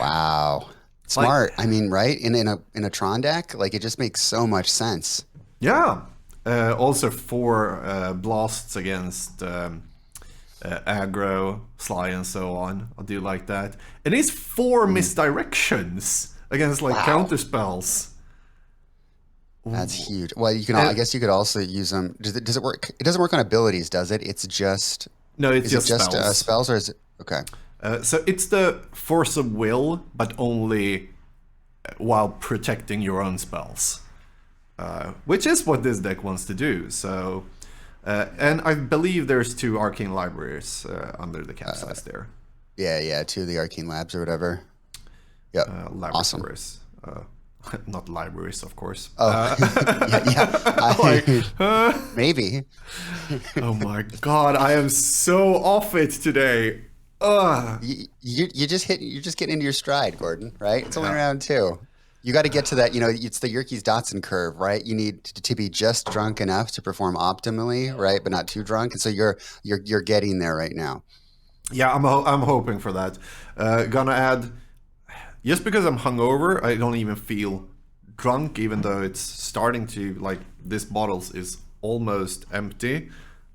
Speaker 2: Wow. Smart. I mean, right? In a Tron deck, like it just makes so much sense.
Speaker 1: Yeah. Also 4 blasts against aggro, Sly, and so on. I do like that. And it's 4 misdirections against like counter spells.
Speaker 2: That's huge. Well, you can. I guess you could also use them. Does it work? It doesn't work on abilities, does it? It's just.
Speaker 1: No, it's
Speaker 2: Is
Speaker 1: just
Speaker 2: it just
Speaker 1: spells.
Speaker 2: spells, or is it okay?
Speaker 1: So it's the force of will, but only while protecting your own spells, which is what this deck wants to do. So, and I believe there's 2 arcane libraries under the Capsize there.
Speaker 2: Yeah. 2 of the Arcane Labs or whatever. Yep. Awesome.
Speaker 1: Laboratories. Not libraries, of course.
Speaker 2: Oh, maybe.
Speaker 1: Oh my god, I am so off it today. Ugh.
Speaker 2: You're just getting into your stride, Gordon. Right? It's only round 2. You got to get to that. It's the Yerkes Dotson curve, right? You need to be just drunk enough to perform optimally, right? But not too drunk. And so you're getting there right now.
Speaker 1: Yeah, I'm hoping for that. Gonna add. Just because I'm hungover, I don't even feel drunk, even though it's starting to, like, this bottle is almost empty,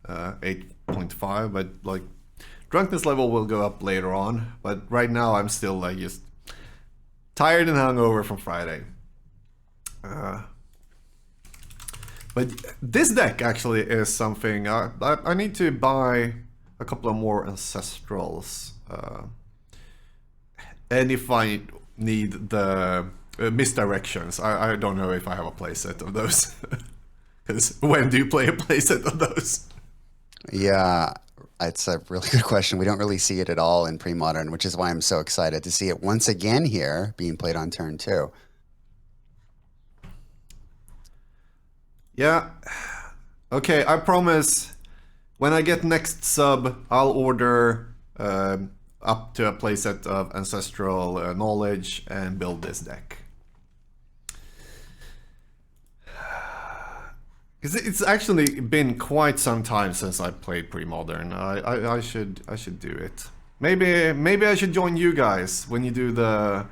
Speaker 1: 8.5, but, like, drunkenness level will go up later on, but right now I'm still, like, just tired and hungover from Friday. But this deck, actually, is something, I need to buy a couple of more Ancestrals, and if I need the misdirections, I don't know if I have a playset of those. Because when do you play a playset of those?
Speaker 2: Yeah, it's a really good question. We don't really see it at all in Premodern, which is why I'm so excited to see it once again here being played on turn 2.
Speaker 1: Yeah. Okay, I promise when I get next sub, I'll order up to a playset of Ancestral Knowledge and build this deck. Because it's actually been quite some time since I played Premodern. I should do it. Maybe I should join you guys when you do the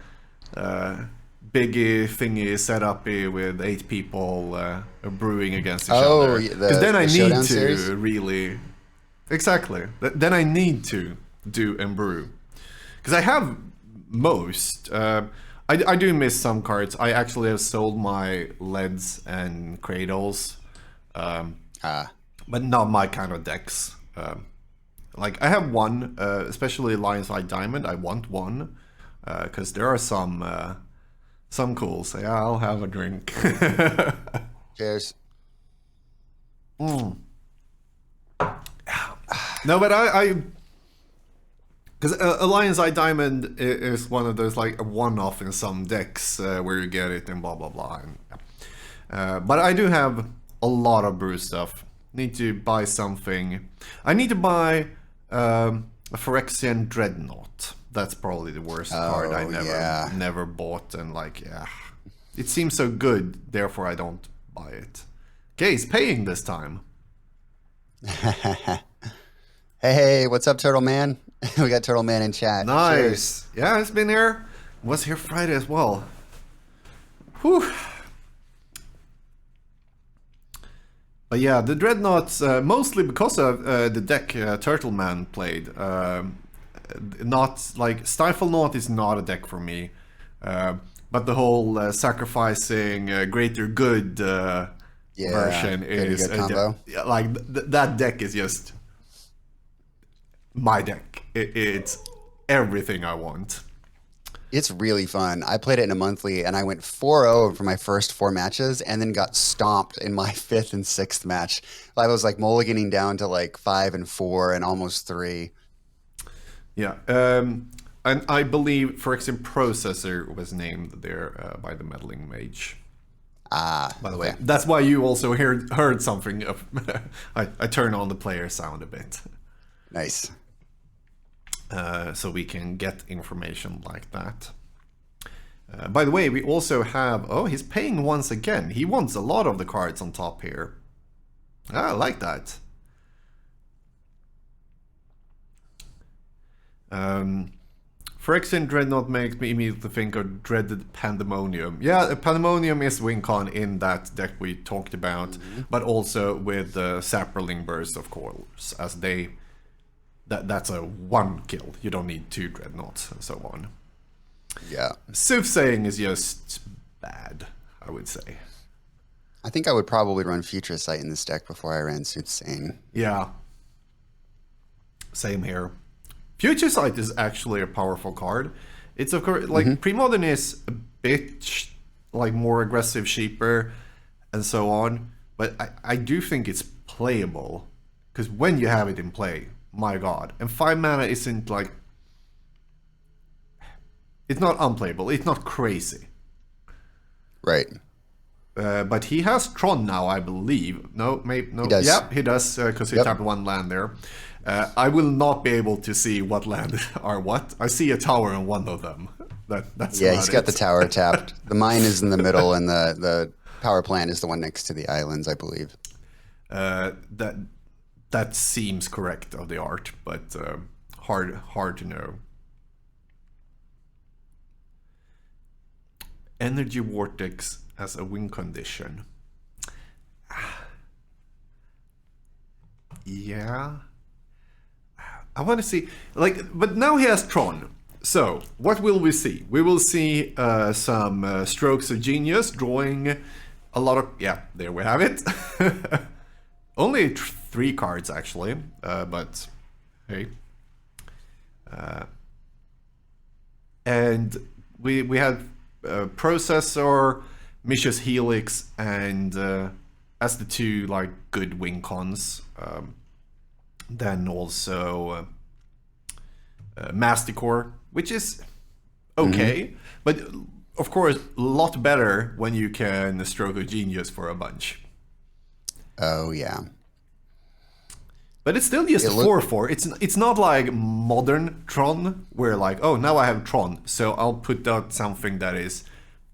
Speaker 1: biggie thingy setup with 8 people brewing against each other. Because then I need to
Speaker 2: series?
Speaker 1: really exactly. Then I need to do and brew. Because I have most. I do miss some cards. I actually have sold my leads and cradles. But not my kind of decks. Like I have one, especially Lion's Eye Diamond. I want one because there are some cool. So yeah, I'll have a drink.
Speaker 2: Cheers.
Speaker 1: No, but I because a Lion's Eye Diamond is one of those like a one-off in some decks where you get it and blah blah blah. And, but I do have a lot of brew stuff. Need to buy something. I need to buy a Phyrexian Dreadnought. That's probably the worst card I never bought, and like it seems so good, therefore I don't buy it. Okay, he's paying this time.
Speaker 2: Hey, what's up, Turtle Man? We got Turtle Man in chat.
Speaker 1: Nice.
Speaker 2: Cheers.
Speaker 1: Yeah, it's been here. Was here Friday as well. Whew. But yeah, the Dreadnoughts, mostly because of the deck Turtle Man played. Not like Stifle Knot is not a deck for me. But the whole sacrificing greater good version is like that deck is just my deck. It's everything I want.
Speaker 2: It's really fun. I played it in a monthly, and I went 4-0 for my first 4 matches, and then got stomped in my 5th and 6th match. I was like mulliganing down to like 5 and 4 and almost 3.
Speaker 1: Yeah. And I believe, for example, Processor was named there by the Meddling Mage.
Speaker 2: Ah,
Speaker 1: By the way, that's why you also heard something of. I turn on the player sound a bit.
Speaker 2: Nice.
Speaker 1: So we can get information like that. By the way, we also have... Oh, he's paying once again. He wants a lot of the cards on top here. I like that. Phyrexian Dreadnought makes me immediately think of Dreaded Pandemonium. Yeah, Pandemonium is WinCon in that deck we talked about, but also with the Saproling Burst, of course, as they... That's a one kill. You don't need 2 Dreadnoughts and so on.
Speaker 2: Yeah.
Speaker 1: Soothsaying is just bad, I would say.
Speaker 2: I think I would probably run Future Sight in this deck before I ran Soothsaying.
Speaker 1: Yeah. Same here. Future Sight is actually a powerful card. It's of course like Premodern is a bit like more aggressive, cheaper, and so on. But I do think it's playable because when you have it in play, my god. And 5 mana isn't like... It's not unplayable. It's not crazy.
Speaker 2: Right.
Speaker 1: But he has Tron now, I believe. No, maybe no.
Speaker 2: He does.
Speaker 1: Yeah, he does because he tapped 1 land there. I will not be able to see what land are what. I see a tower in one of them. That's
Speaker 2: yeah. He's got the tower tapped. The mine is in the middle, and the power plant is the one next to the islands, I believe.
Speaker 1: That seems correct of the art, but hard to know. Energy Vortex as a win condition. Yeah. I want to see, like, but now he has Tron. So, what will we see? We will see some strokes of genius, drawing a lot of... Yeah, there we have it. Only 3 cards, actually, but hey. And we had Processor, Mishra's Helix, and as the 2 like good win cons. Then also Masticore, which is okay, but of course a lot better when you can Stroke of Genius for a bunch.
Speaker 2: Oh yeah.
Speaker 1: But it's still just 4/4. It's not like modern Tron, where like, oh, now I have Tron, so I'll put out something that is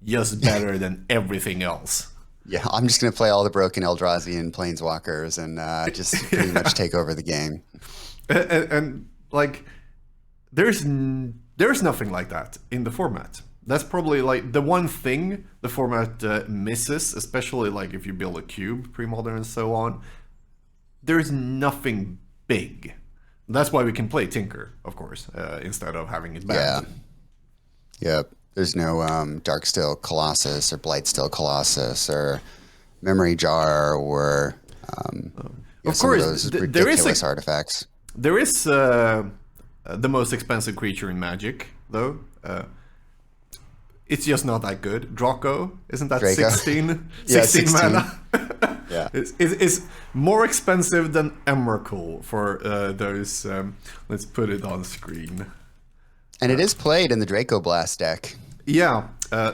Speaker 1: just better than everything else.
Speaker 2: Yeah, I'm just going to play all the broken Eldrazi and Planeswalkers and just pretty much take over the game.
Speaker 1: And like, there's nothing like that in the format. That's probably like the one thing the format misses, especially like if you build a cube, Premodern and so on. There's nothing big. That's why we can play Tinker, of course, instead of having it banned.
Speaker 2: Yeah. Yep. There's no Darksteel Colossus or Blightsteel Colossus or Memory Jar or
Speaker 1: of course,
Speaker 2: those ridiculous artifacts.
Speaker 1: There is the most expensive creature in Magic, though. It's just not that good. Draco, isn't that
Speaker 2: Draco.
Speaker 1: 16?
Speaker 2: Yeah,
Speaker 1: 16 mana.
Speaker 2: Yeah.
Speaker 1: It's more expensive than Emrakul for those. Let's put it on screen.
Speaker 2: And it is played in the Draco Blast deck.
Speaker 1: Yeah,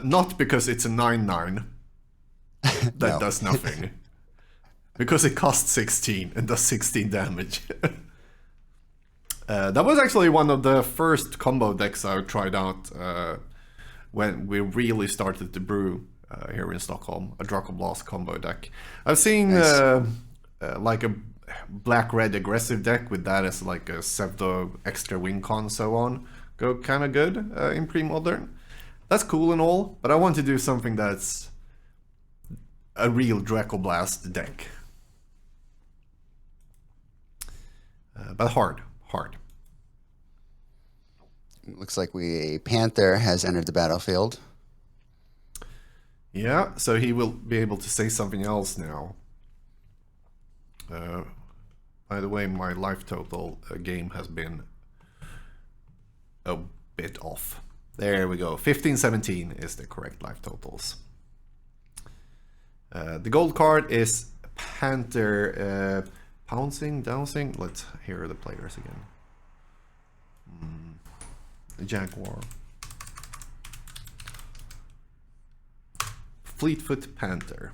Speaker 1: not because it's a 9/9 that
Speaker 2: No.
Speaker 1: does nothing. Because it costs 16 and does 16 damage. That was actually one of the first combo decks I tried out when we really started to brew here in Stockholm, a Draco Blast combo deck. I've seen like a black-red aggressive deck with that as like a pseudo extra win con so on. Go kind of good in Premodern. That's cool and all, but I want to do something that's a real Draco Blast deck. But hard.
Speaker 2: Looks like a Panther has entered the battlefield.
Speaker 1: Yeah, so he will be able to say something else now. By the way, my life total game has been a bit off. There we go. 15-17 is the correct life totals. The gold card is Panther pouncing, dowsing. Let's hear the players again. Jaguar. Fleetfoot Panther.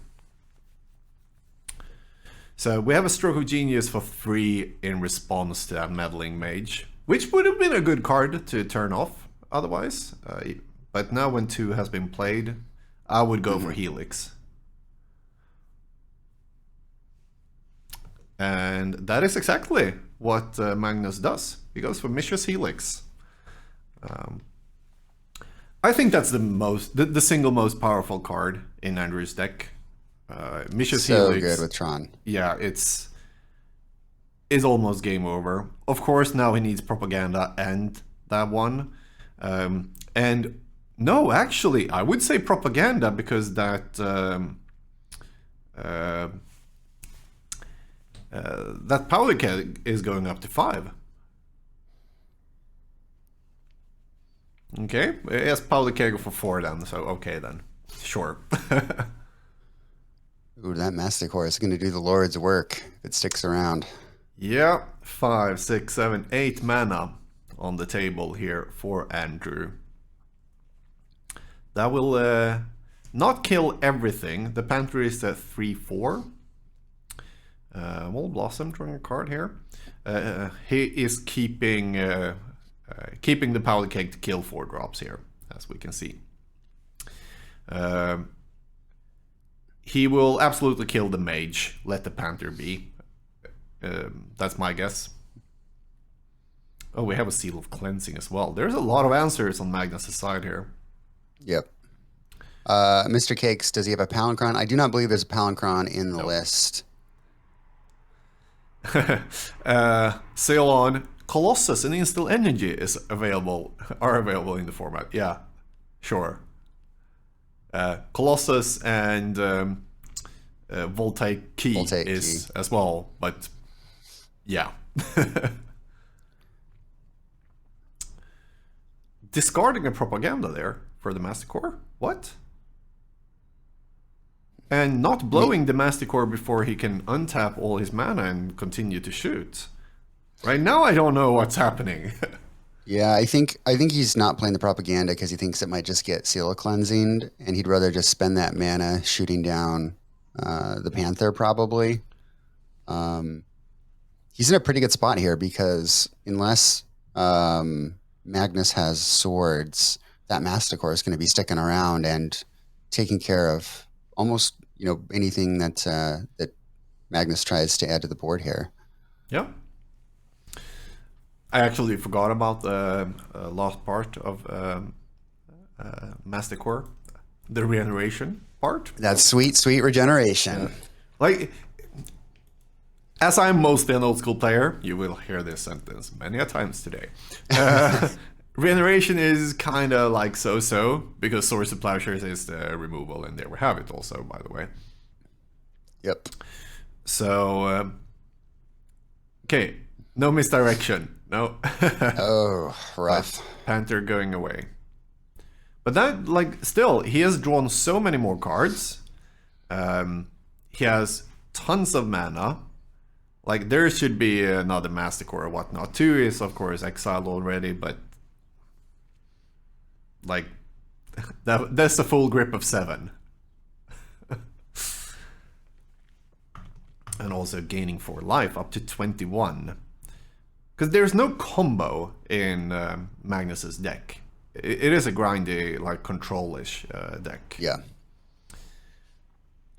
Speaker 1: So we have a Stroke of Genius for free in response to that Meddling Mage, which would have been a good card to turn off otherwise. But now when 2 has been played, I would go for Helix. And that is exactly what Magnus does. He goes for Mishra's Helix. I think that's the single most powerful card in Andrew's deck. Mishra's Helix.
Speaker 2: So good with Tron.
Speaker 1: Yeah, it's almost game over. Of course, now he needs Propaganda and that one. And no, actually, I would say Propaganda because that that powder keg is going up to 5. Okay, yes, powder keg for 4 then. So okay then, sure.
Speaker 2: Ooh, that Masticore is going to do the Lord's work if it sticks around.
Speaker 1: Yeah, 5, 6, 7, 8 mana on the table here for Andrew. That will not kill everything. The Panther is at 3/4. Will Blossom drawing a card here. He is keeping the powder keg to kill 4 drops here, as we can see. He will absolutely kill the mage. Let the Panther be. That's my guess. Oh, we have a Seal of Cleansing as well. There's a lot of answers on Magnus' side here.
Speaker 2: Yep. Mr. Cakes, does he have a Palancron? I do not believe there's a Palancron in the list.
Speaker 1: Ceylon, Colossus and Instill Energy are available in the format. Yeah, sure. Colossus and Voltaic Key is as well, but yeah. Discarding a Propaganda there for the Masticore? What? And not blowing the Masticore before he can untap all his mana and continue to shoot. Right now I don't know what's happening.
Speaker 2: Yeah, I think he's not playing the Propaganda because he thinks it might just get Seal Cleansing, and he'd rather just spend that mana shooting down the Panther probably. He's in a pretty good spot here because unless Magnus has swords, that Masticore is going to be sticking around and taking care of almost anything that that Magnus tries to add to the board here.
Speaker 1: Yeah. I actually forgot about the last part of Masticore, the regeneration part.
Speaker 2: That sweet regeneration.
Speaker 1: Like, as I'm mostly an old school player, you will hear this sentence many a times today. Regeneration is kind of like so-so, because Swords of Plowshares is the removal, and there we have it also, by the way.
Speaker 2: Yep.
Speaker 1: So, okay, no misdirection. No.
Speaker 2: Oh, rough.
Speaker 1: Panther going away. But that, still, he has drawn so many more cards. He has tons of mana. There should be another Masticore or whatnot. 2 is, of course, exiled already, but that's the full grip of 7. And also gaining 4 life, up to 21. Because there's no combo in Magnus's deck. It is a grindy, control-ish deck.
Speaker 2: Yeah.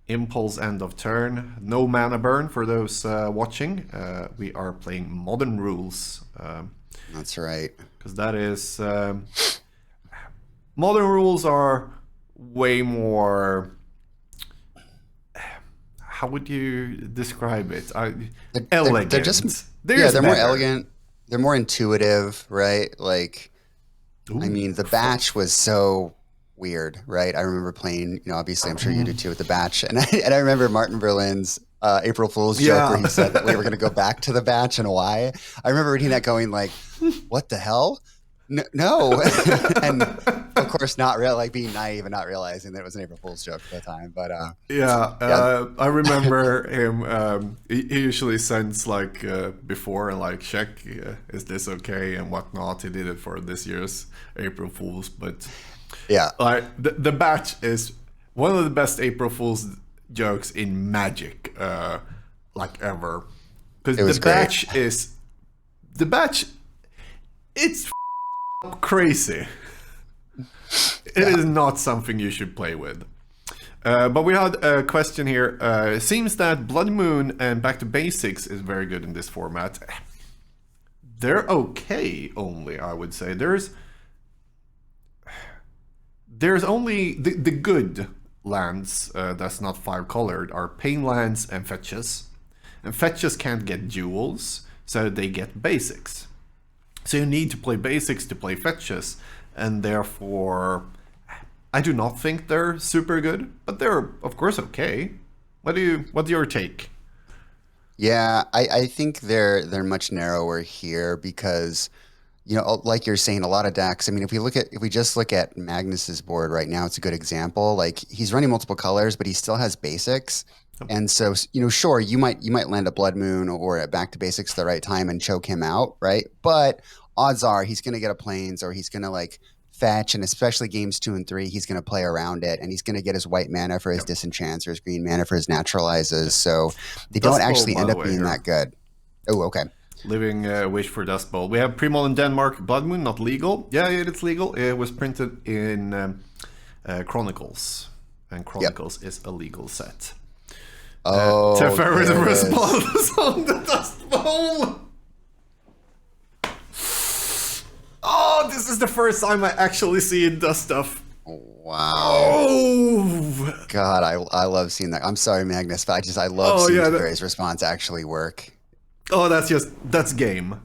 Speaker 1: Impulse end of turn. No mana burn for those watching. We are playing modern rules.
Speaker 2: That's right.
Speaker 1: Because that is... modern rules are way more... How would you describe it? Elegant.
Speaker 2: They're just... they're more elegant. They're more intuitive, right? The batch was so weird, right? I remember playing, obviously I'm sure you did too with the batch. And I remember Martin Berlin's April Fool's joke where he said that we were going to go back to the batch and why. I remember reading that going what the hell? No. And of course, not real, like being naive and not realizing that it was an April Fool's joke at the time. But
Speaker 1: Yeah,
Speaker 2: yeah,
Speaker 1: I remember him. He usually sends like before and like check, is this okay and whatnot. He did it for this year's April Fools, but
Speaker 2: yeah,
Speaker 1: like the batch is one of the best April Fools jokes in Magic, like ever, because
Speaker 2: it was great.
Speaker 1: the batch. It's crazy. It is not something you should play with. But we had a question here. It seems that Blood Moon and Back to Basics is very good in this format. They're okay, only, I would say. There's only the good lands that's not 5-colored are Pain lands and fetches. And fetches can't get jewels, so they get basics. So you need to play basics to play fetches, and therefore I do not think they're super good, but they're of course okay. What's your take?
Speaker 2: Yeah, I think they're much narrower here because, you know, like you're saying, a lot of decks. I mean, if we just look at Magnus's board right now, it's a good example. Like he's running multiple colors, but he still has basics. And so, you know, sure, you might land a Blood Moon or a Back to Basics at the right time and choke him out, right? But odds are he's going to get a Plains or he's going to like fetch, and especially games 2 and 3, he's going to play around it, and he's going to get his white mana for his disenchants or his green mana for his naturalizes. So they
Speaker 1: Dust
Speaker 2: don't actually
Speaker 1: Bowl,
Speaker 2: end
Speaker 1: by
Speaker 2: up
Speaker 1: the way,
Speaker 2: being
Speaker 1: here.
Speaker 2: that good. Oh, okay.
Speaker 1: Living Wish for Dust Bowl. We have Premodern Denmark Blood Moon, not legal. Yeah, it's legal. It was printed in Chronicles, and Chronicles is a legal set.
Speaker 2: Oh,
Speaker 1: Teferi's
Speaker 2: there it is.
Speaker 1: response on the Dust Bowl. Oh, this is the first time I actually see it does stuff.
Speaker 2: Wow.
Speaker 1: Oh,
Speaker 2: God, I love seeing that. I'm sorry, Magnus, but I love seeing Teferi's response actually work.
Speaker 1: oh, that's game.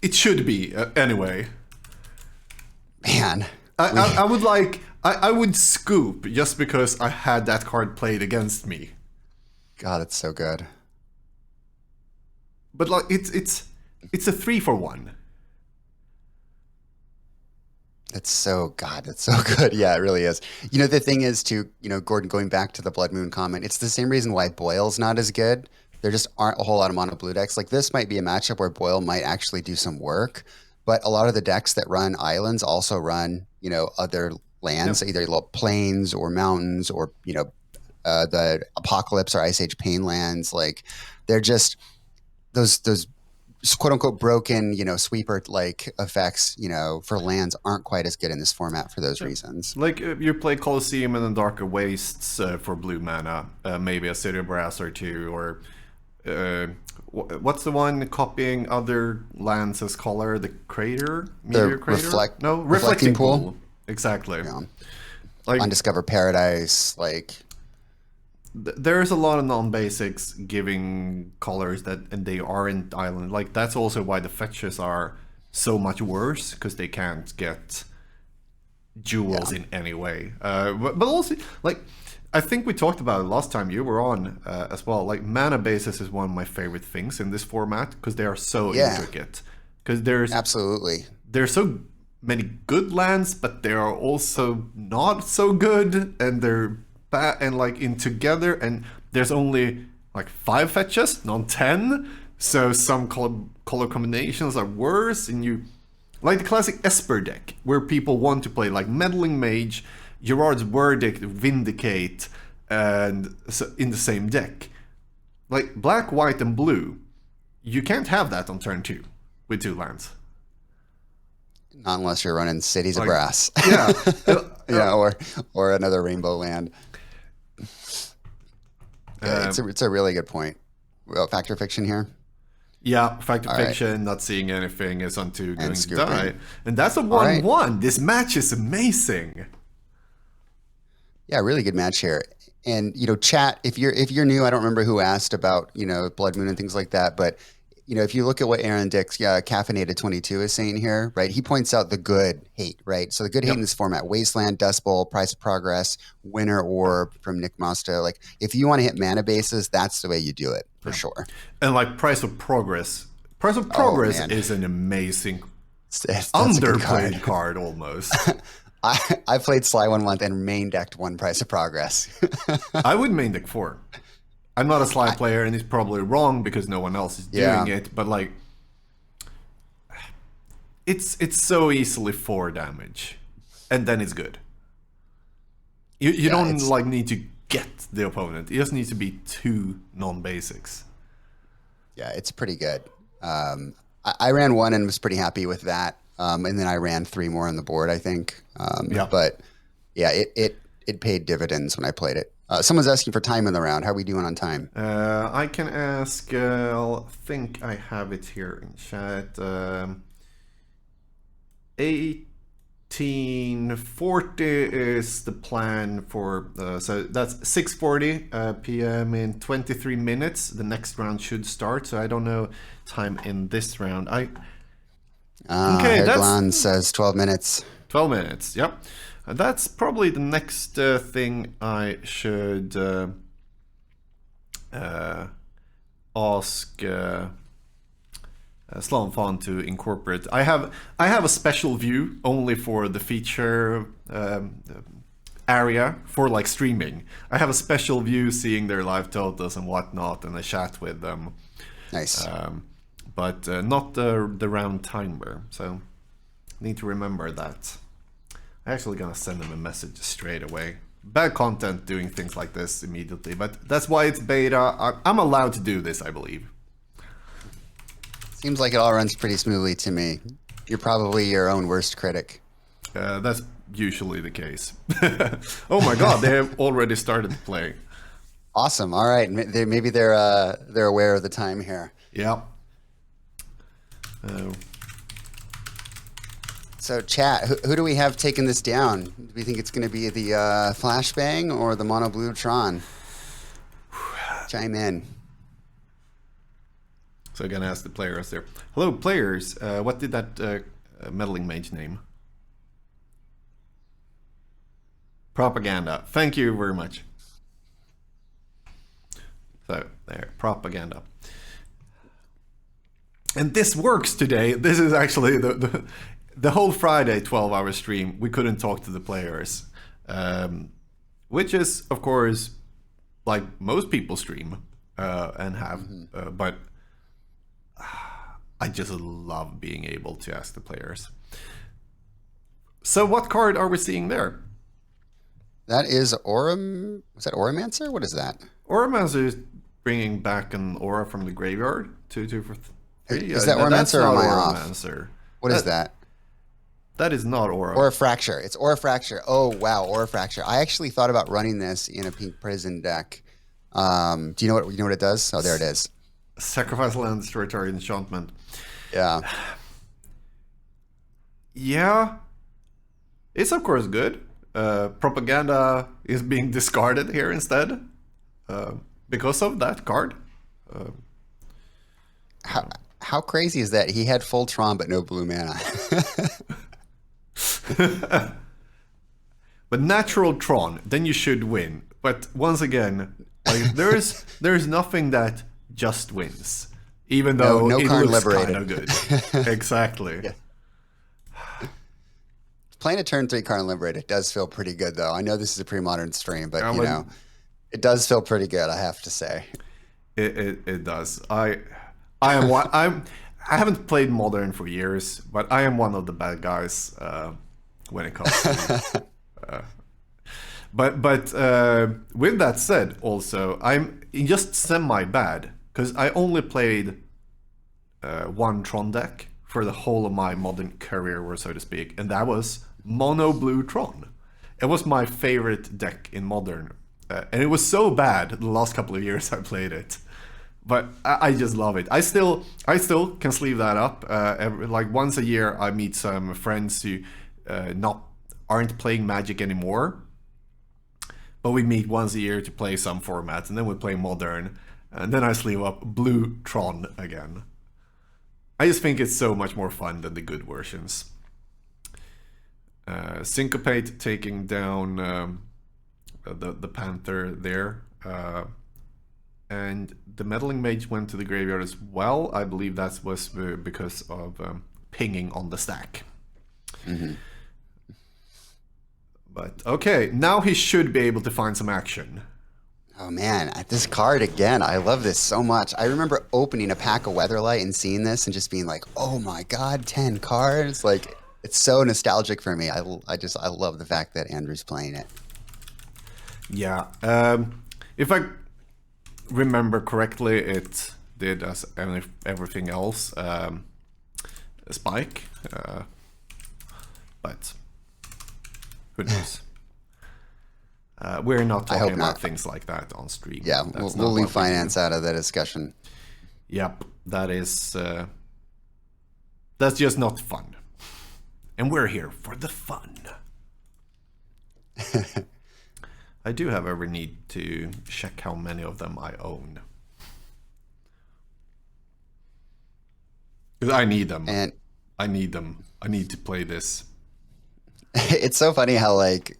Speaker 1: It should be anyway.
Speaker 2: Man.
Speaker 1: I would scoop just because I had that card played against me.
Speaker 2: God, it's so good.
Speaker 1: But like it's a 3-for-1.
Speaker 2: It's so good. Yeah, it really is. You know, the thing is too, you know, Gordon, going back to the Blood Moon comment, it's the same reason why Boyle's not as good. There just aren't a whole lot of mono blue decks. Like this might be a matchup where Boyle might actually do some work, but a lot of the decks that run islands also run, you know, other lands, either little plains or mountains or, you know, the Apocalypse or Ice Age Pain lands. Like they're just those quote unquote broken, you know, sweeper like effects, you know, for lands aren't quite as good in this format for those reasons.
Speaker 1: Like you play Colosseum and then Darker Wastes for blue mana, maybe a City of Brass or two, or what's the one copying other lands as color? The Crater? Meteor Crater? Reflecting Pool. Exactly.
Speaker 2: Yeah.
Speaker 1: Like
Speaker 2: Undiscovered Paradise, like
Speaker 1: there's a lot of non-basics giving colors and they aren't island. Like that's also why the fetches are so much worse, because they can't get jewels in any way. But also, like I think we talked about it last time you were on as well. Like mana bases is one of my favorite things in this format because they are so intricate. Because there's so many good lands, but they are also not so good, and they're bad and like in together. And there's only like 5 fetches, not 10. So some color combinations are worse, and you like the classic Esper deck where people want to play like Meddling Mage, Gerard's Verdict, Vindicate, and so in the same deck. Like black, white, and blue, you can't have that on turn 2 with 2 lands.
Speaker 2: not unless you're running Cities of Brass.
Speaker 1: Yeah.
Speaker 2: Yeah, or another rainbow land. Yeah, it's a really good point. Fact or fiction here?
Speaker 1: Yeah, fact or fiction, not seeing anything is on 2 going to die. And that's a 1-1. Right. This match is amazing.
Speaker 2: Yeah, really good match here. And chat, if you're new, I don't remember who asked about Blood Moon and things like that, but if you look at what Aaron Dick's Caffeinated 22 is saying here, right? He points out the good hate, right? So the good hate in this format: Wasteland, Dust Bowl, Price of Progress, Winter Orb from Nick Mosta. Like, if you want to hit mana bases, that's the way you do it for sure.
Speaker 1: And like Price of Progress is an amazing
Speaker 2: That's a good card.
Speaker 1: Underplayed card almost.
Speaker 2: I played Sly 1 month and main decked one Price of Progress.
Speaker 1: I would main deck 4. I'm not a Sly player, and it's probably wrong because no one else is doing it. But like, it's so easily 4 damage, and then it's good. You don't like need to get the opponent. It just needs to be 2 non-basics.
Speaker 2: Yeah, it's pretty good. I ran 1 and was pretty happy with that. And then I ran 3 more on the board, I think. But yeah, it paid dividends when I played it. Someone's asking for time in the round. How are we doing on time?
Speaker 1: I can ask. I think I have it here in chat. 1840 is the plan for. So that's 6:40 p.m. in 23 minutes. The next round should start. So I don't know time in this round. Okay,
Speaker 2: Herglan says 12 minutes.
Speaker 1: 12 minutes. Yep. That's probably the next thing I should ask Slanfan to incorporate. I have a special view only for the feature area for like streaming. I have a special view seeing their live totals and whatnot, and I chat with them.
Speaker 2: Nice.
Speaker 1: But not the round timer. So need to remember that. I'm actually gonna send them a message straight away. Bad content doing things like this immediately, but that's why it's beta. I'm allowed to do this, I believe.
Speaker 2: Seems like it all runs pretty smoothly to me. You're probably your own worst critic.
Speaker 1: That's usually the case. Oh my god, they have already started to play.
Speaker 2: Awesome. All right, maybe they're aware of the time here.
Speaker 1: Yeah.
Speaker 2: So chat, who do we have taking this down? Do we think it's going to be the Flashbang or the Mono Blue Tron? Chime in.
Speaker 1: So I'm going to ask the players there. Hello, players. What did that meddling mage name? Propaganda. Thank you very much. So there, propaganda. And this works today. This is actually the whole Friday 12-hour stream. We couldn't talk to the players, which is, of course, like most people stream and have. But I just love being able to ask the players. So what card are we seeing there?
Speaker 2: That is Aurum. Was that Auramancer? What is that?
Speaker 1: Auramancer is bringing back an aura from the graveyard. 2/2 for 3.
Speaker 2: Is that Auramancer or am I off?
Speaker 1: Auramancer.
Speaker 2: What is that?
Speaker 1: That is not Aura.
Speaker 2: Aura Fracture. It's Aura Fracture. Oh, wow. Aura Fracture. I actually thought about running this in a Pink Prison deck. Do you know what it does? Oh, there it is.
Speaker 1: Sacrifice land, destroy target enchantment.
Speaker 2: Yeah.
Speaker 1: Yeah. It's of course good. Propaganda is being discarded here instead. Because of that card.
Speaker 2: How crazy is that? He had full Tron but no blue mana.
Speaker 1: But natural Tron, then you should win. But once again, like, there's nothing that just wins, even though
Speaker 2: no
Speaker 1: it
Speaker 2: card
Speaker 1: looks
Speaker 2: liberated.
Speaker 1: kind of good. Exactly.
Speaker 2: Yeah. Playing a turn 3 card liberated does feel pretty good, though. I know this is a pre-modern stream, but you know, it does feel pretty good. I have to say,
Speaker 1: it does. I haven't played Modern for years, but I am one of the bad guys when it comes to. But with that said, also I'm just semi-bad because I only played one Tron deck for the whole of my Modern career, so to speak, and that was Mono Blue Tron. It was my favorite deck in Modern, and it was so bad the last couple of years I played it. But I just love it. I still can sleeve that up. Like once a year, I meet some friends who aren't playing Magic anymore, but we meet once a year to play some formats, and then we play Modern, and then I sleeve up Blue Tron again. I just think it's so much more fun than the good versions. Syncopate taking down the Panther there. And the Meddling Mage went to the graveyard as well. I believe that was because of pinging on the stack. But okay, now he should be able to find some action.
Speaker 2: Oh man, this card again. I love this so much. I remember opening a pack of Weatherlight and seeing this and just being like, "Oh my god, 10 cards!" Like, it's so nostalgic for me. I love the fact that Andrew's playing it.
Speaker 1: Yeah, if I remember correctly, it did as everything else spike, but who knows? We're not talking about things like that on stream.
Speaker 2: Yeah, we'll leave finance out of the discussion.
Speaker 1: Yep, that is that's just not fun, and we're here for the fun. I do, however, need to check how many of them I own. Because I need them.
Speaker 2: And
Speaker 1: I need them. I need to play this.
Speaker 2: It's so funny how like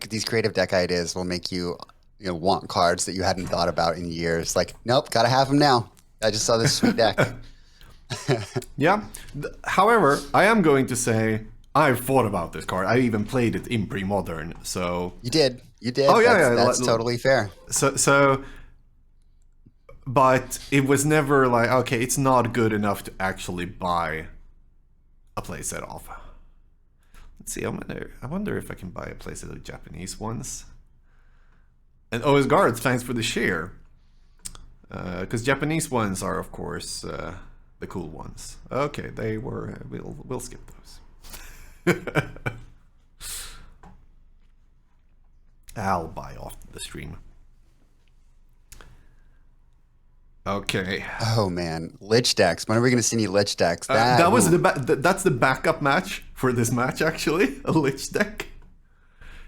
Speaker 2: these creative deck ideas will make you want cards that you hadn't thought about in years. Like, nope, gotta have them now. I just saw this sweet deck.
Speaker 1: Yeah. However, I am going to say I've thought about this card. I even played it in Premodern. So
Speaker 2: You did.
Speaker 1: Oh yeah,
Speaker 2: that's totally fair.
Speaker 1: So, but it was never like, okay, it's not good enough to actually buy a playset of. Let's see, I wonder if I can buy a playset of Japanese ones. And OS Guards, thanks for the share. Because Japanese ones are, of course, the cool ones. Okay, they were. We'll skip those. I'll buy off the stream. Okay.
Speaker 2: Oh man, Lich decks. When are we going to see any Lich decks?
Speaker 1: That was that's the backup match for this match, actually. A Lich deck.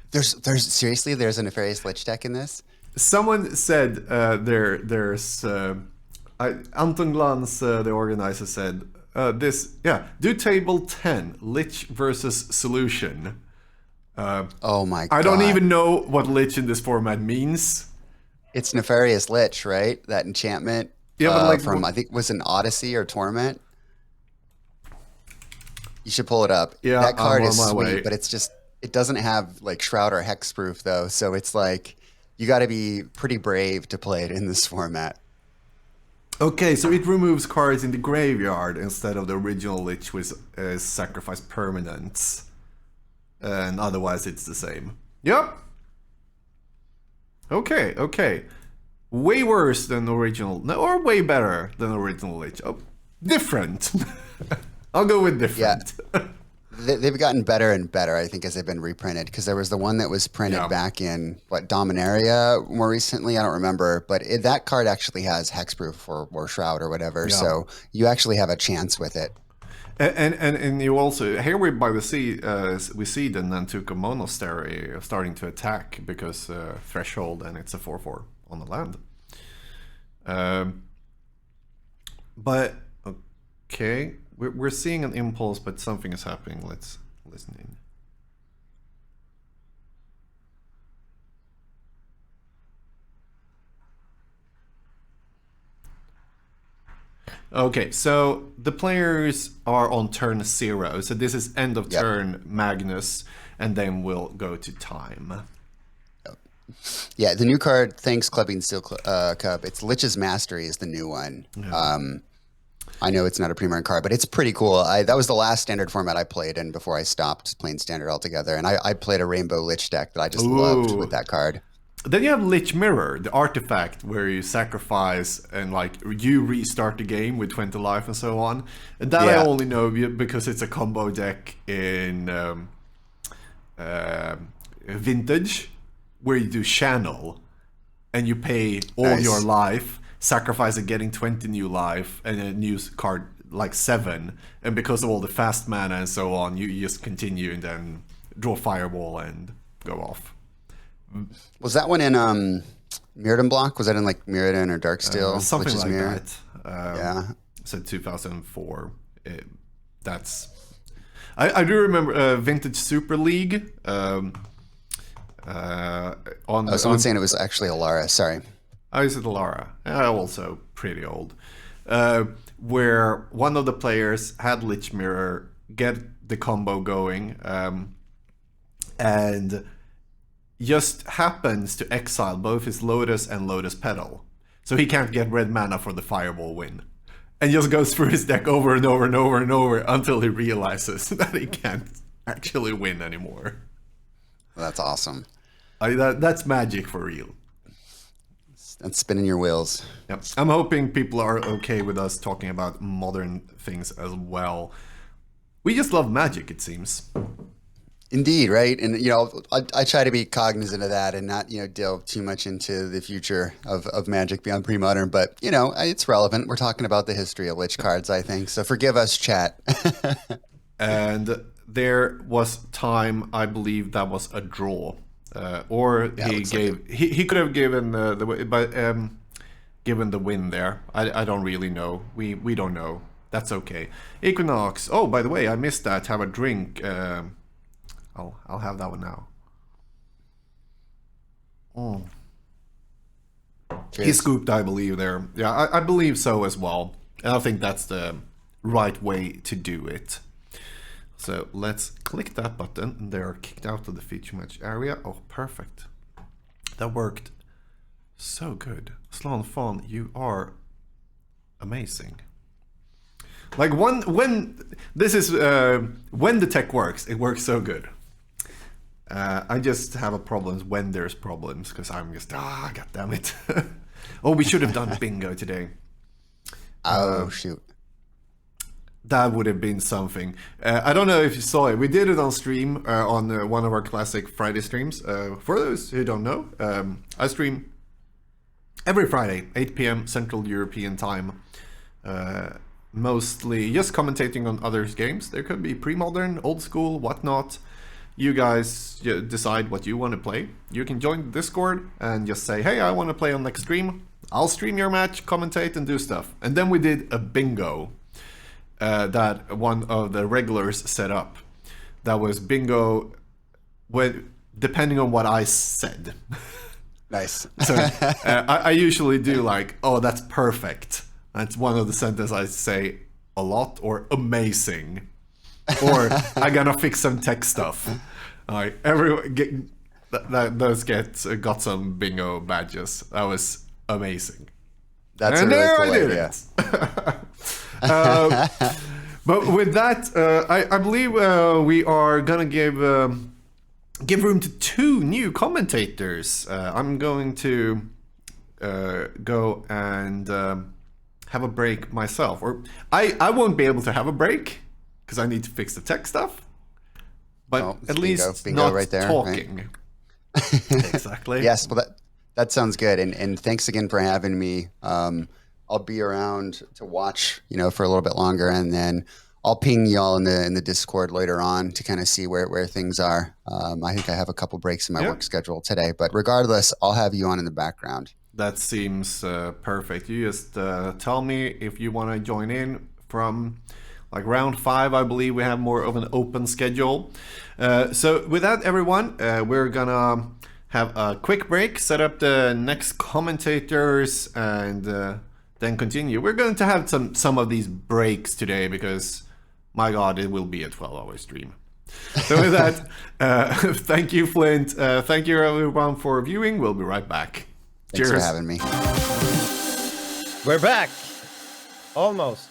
Speaker 2: There's seriously there's a Nefarious Lich deck in this.
Speaker 1: Someone said there's Anton Glans, the organizer, said do table 10 Lich versus Solution.
Speaker 2: Oh my god.
Speaker 1: I don't even know what Lich in this format means.
Speaker 2: It's Nefarious Lich, right? That enchantment.
Speaker 1: Yeah, but like
Speaker 2: from I think was an Odyssey or Torment. You should pull it up.
Speaker 1: Yeah,
Speaker 2: that card
Speaker 1: I'm
Speaker 2: is
Speaker 1: on my
Speaker 2: sweet,
Speaker 1: way.
Speaker 2: but it doesn't have like Shroud or Hexproof though, so it's like you got to be pretty brave to play it in this format.
Speaker 1: Okay, so it removes cards in the graveyard instead of the original Lich, which is sacrifice permanents. And otherwise it's the same. Yep. Okay. Way worse than the original. No, or way better than the original Lich. Oh, different. I'll go with different.
Speaker 2: Yeah. They've gotten better and better, I think, as they've been reprinted. Because there was the one that was printed back in, Dominaria more recently? I don't remember. But that card actually has Hexproof or Shroud or whatever. Yeah. So you actually have a chance with it.
Speaker 1: And you also, here we see the Nantuko Monastery starting to attack because Threshold, and it's a 4/4 on the land. But, okay, we're seeing an impulse, but something is happening. Let's listen in. Okay, so the players are on turn 0. So this is end of turn Magnus, and then we'll go to time.
Speaker 2: Yeah, the new card, thanks Clubbing Steel Cup. It's Lich's Mastery is the new one. Yeah. I know it's not a Premodern card, but it's pretty cool. That was the last standard format I played in before I stopped playing standard altogether. And I played a Rainbow Lich deck that I just loved with that card.
Speaker 1: Then you have Lich Mirror, the artifact where you sacrifice and you restart the game with 20 life and so on. And that I only know because it's a combo deck in Vintage, where you do Channel and you pay all your life, sacrifice and getting 20 new life and a new card like 7. And because of all the fast mana and so on, you just continue and then draw Fireball and go off.
Speaker 2: Was that one in Mirrodin block? Was that in Mirrodin or Darksteel?
Speaker 1: Something like
Speaker 2: Mirror?
Speaker 1: that. So 2004. I do remember Vintage Super League.
Speaker 2: Someone saying it was actually Alara. Sorry.
Speaker 1: Oh, is it Alara? Also pretty old. where one of the players had Lich Mirror get the combo going, and just happens to exile both his Lotus and Lotus Petal. So he can't get red mana for the Fireball win. And just goes through his deck over and over and over and over until he realizes that he can't actually win anymore.
Speaker 2: That's awesome.
Speaker 1: That's magic for real.
Speaker 2: That's spinning your wheels.
Speaker 1: Yep. I'm hoping people are okay with us talking about modern things as well. We just love magic, it seems.
Speaker 2: Indeed, right? And, you know, I try to be cognizant of that and not, you know, delve too much into the future of Magic beyond Premodern. But, you know, it's relevant. We're talking about the history of Lich cards, I think. So forgive us, chat.
Speaker 1: And there was time, I believe that was a draw. Or
Speaker 2: Yeah,
Speaker 1: he gave... He could have given given the win there. I don't really know. We don't know. That's okay. Equinox. Oh, by the way, I missed that. Have a drink. I'll have that one now. He scooped, I believe, there. Yeah, I believe so as well. And I think that's the right way to do it. So let's click that button, and they are kicked out of the feature match area. Oh, perfect. That worked so good. Slan Fawn, you are amazing. Like when the tech works, it works so good. I just have a problem when there's problems, because I'm just, god damn it. Oh, we should have done bingo today.
Speaker 2: Oh, shoot.
Speaker 1: That would have been something. I don't know if you saw it. We did it on stream, on one of our classic Friday streams. For those who don't know, I stream every Friday, 8 p.m. Central European time. Mostly just commentating on others' games. There could be pre-modern, old school, whatnot. You guys decide what you want to play. You can join the Discord and just say, hey, I want to play on next stream. I'll stream your match, commentate, and do stuff. And then we did a bingo that one of the regulars set up. That was bingo depending on what I said.
Speaker 2: Nice.
Speaker 1: So I usually do like, oh, that's perfect. That's one of the sentences I say a lot, or amazing. Or I gotta fix some tech stuff. Like those got some bingo badges. That was amazing.
Speaker 2: That's a really cool idea.
Speaker 1: But with that, I believe we are gonna give room to two new commentators. I'm going to go and have a break myself, or I won't be able to have a break because I need to fix the tech stuff. But at least
Speaker 2: bingo
Speaker 1: not
Speaker 2: right there,
Speaker 1: talking.
Speaker 2: right?
Speaker 1: Exactly.
Speaker 2: Yes, well that sounds good, and thanks again for having me. I'll be around to watch, for a little bit longer, and then I'll ping y'all in the Discord later on to kind of see where things are. I think I have a couple breaks in my work schedule today, but regardless, I'll have you on in the background.
Speaker 1: That seems perfect. You just tell me if you want to join in from like round 5. I believe we have more of an open schedule. So with that, everyone, we're gonna have a quick break, set up the next commentators, and then continue. We're going to have some of these breaks today because, my God, it will be a 12-hour stream. So with that, thank you, Flint. Thank you, everyone, for viewing. We'll be right back.
Speaker 2: Thanks
Speaker 1: Cheers
Speaker 2: for having me.
Speaker 3: We're back. Almost.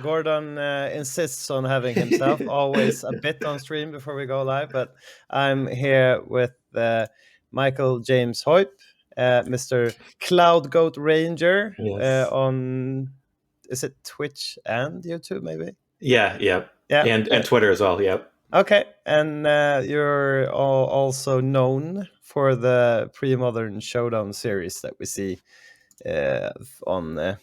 Speaker 3: Gordon insists on having himself always a bit on stream before we go live, but I'm here with Michael James Hoyp, Mr. Cloud Goat Ranger, on, is it Twitch and YouTube maybe?
Speaker 4: Yeah. And Twitter as well, yep.
Speaker 3: Okay, and you're also known for the Premodern Showdown series that we see on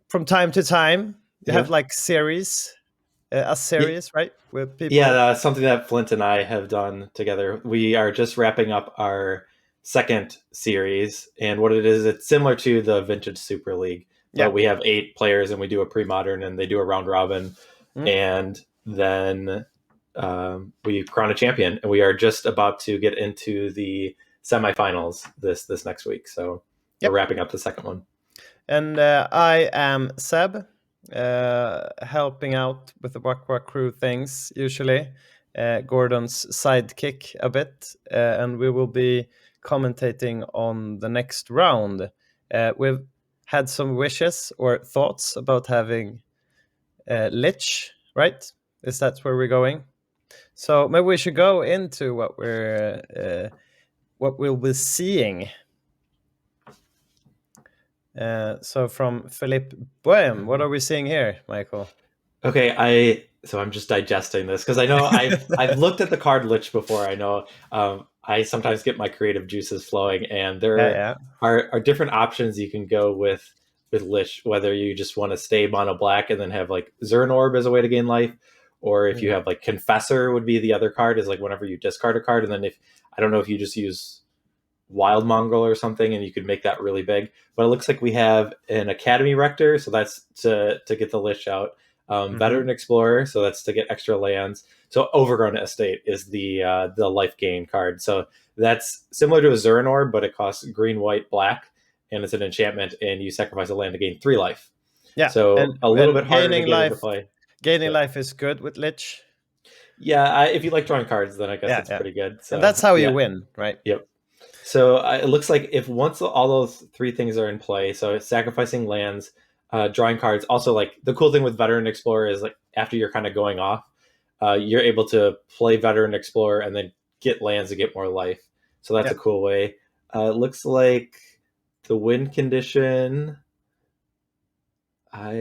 Speaker 3: from time to time. You have like a series, right? With people.
Speaker 4: Yeah, that's something that Flint and I have done together. We are just wrapping up our second series, and what it is, it's similar to the Vintage Super League. But we have 8 players, and we do a pre-modern, and they do a round robin, and then we crown a champion, and we are just about to get into the semifinals this next week. So we're wrapping up the second one.
Speaker 3: And I am Seb, helping out with the Wak-Wak crew things, usually. Gordon's sidekick a bit, and we will be commentating on the next round. We've had some wishes or thoughts about having Lich, right? Is that where we're going? So maybe we should go into what we'll be seeing. So from Philippe Boehm, what are we seeing here, Michael?
Speaker 4: Okay, so I'm just digesting this because I know I've looked at the card Lich before. I know I sometimes get my creative juices flowing, and there are different options you can go with Lich. Whether you just want to stay mono black and then have like Zern Orb as a way to gain life, or if you have like Confessor would be the other card, is like whenever you discard a card, and then if I don't know if you just use Wild Mongrel or something, and you could make that really big. But it looks like we have an Academy Rector, so that's to get the Lich out. Veteran Explorer, so that's to get extra lands. So Overgrown Estate is the life gain card. So that's similar to a Zern Orb, but it costs green, white, black, and it's an enchantment, and you sacrifice a land to gain 3 life.
Speaker 3: Yeah,
Speaker 4: so a little bit harder to get into play.
Speaker 3: Gaining life is good with Lich.
Speaker 4: Yeah, if you like drawing cards, then I guess it's pretty good. So,
Speaker 3: and that's how you win, right?
Speaker 4: Yep. So it looks like if once all those 3 things are in play, so it's sacrificing lands, drawing cards. Also, like the cool thing with Veteran Explorer is like after you're kind of going off, you're able to play Veteran Explorer and then get lands to get more life. So that's a cool way. It looks like the win condition. How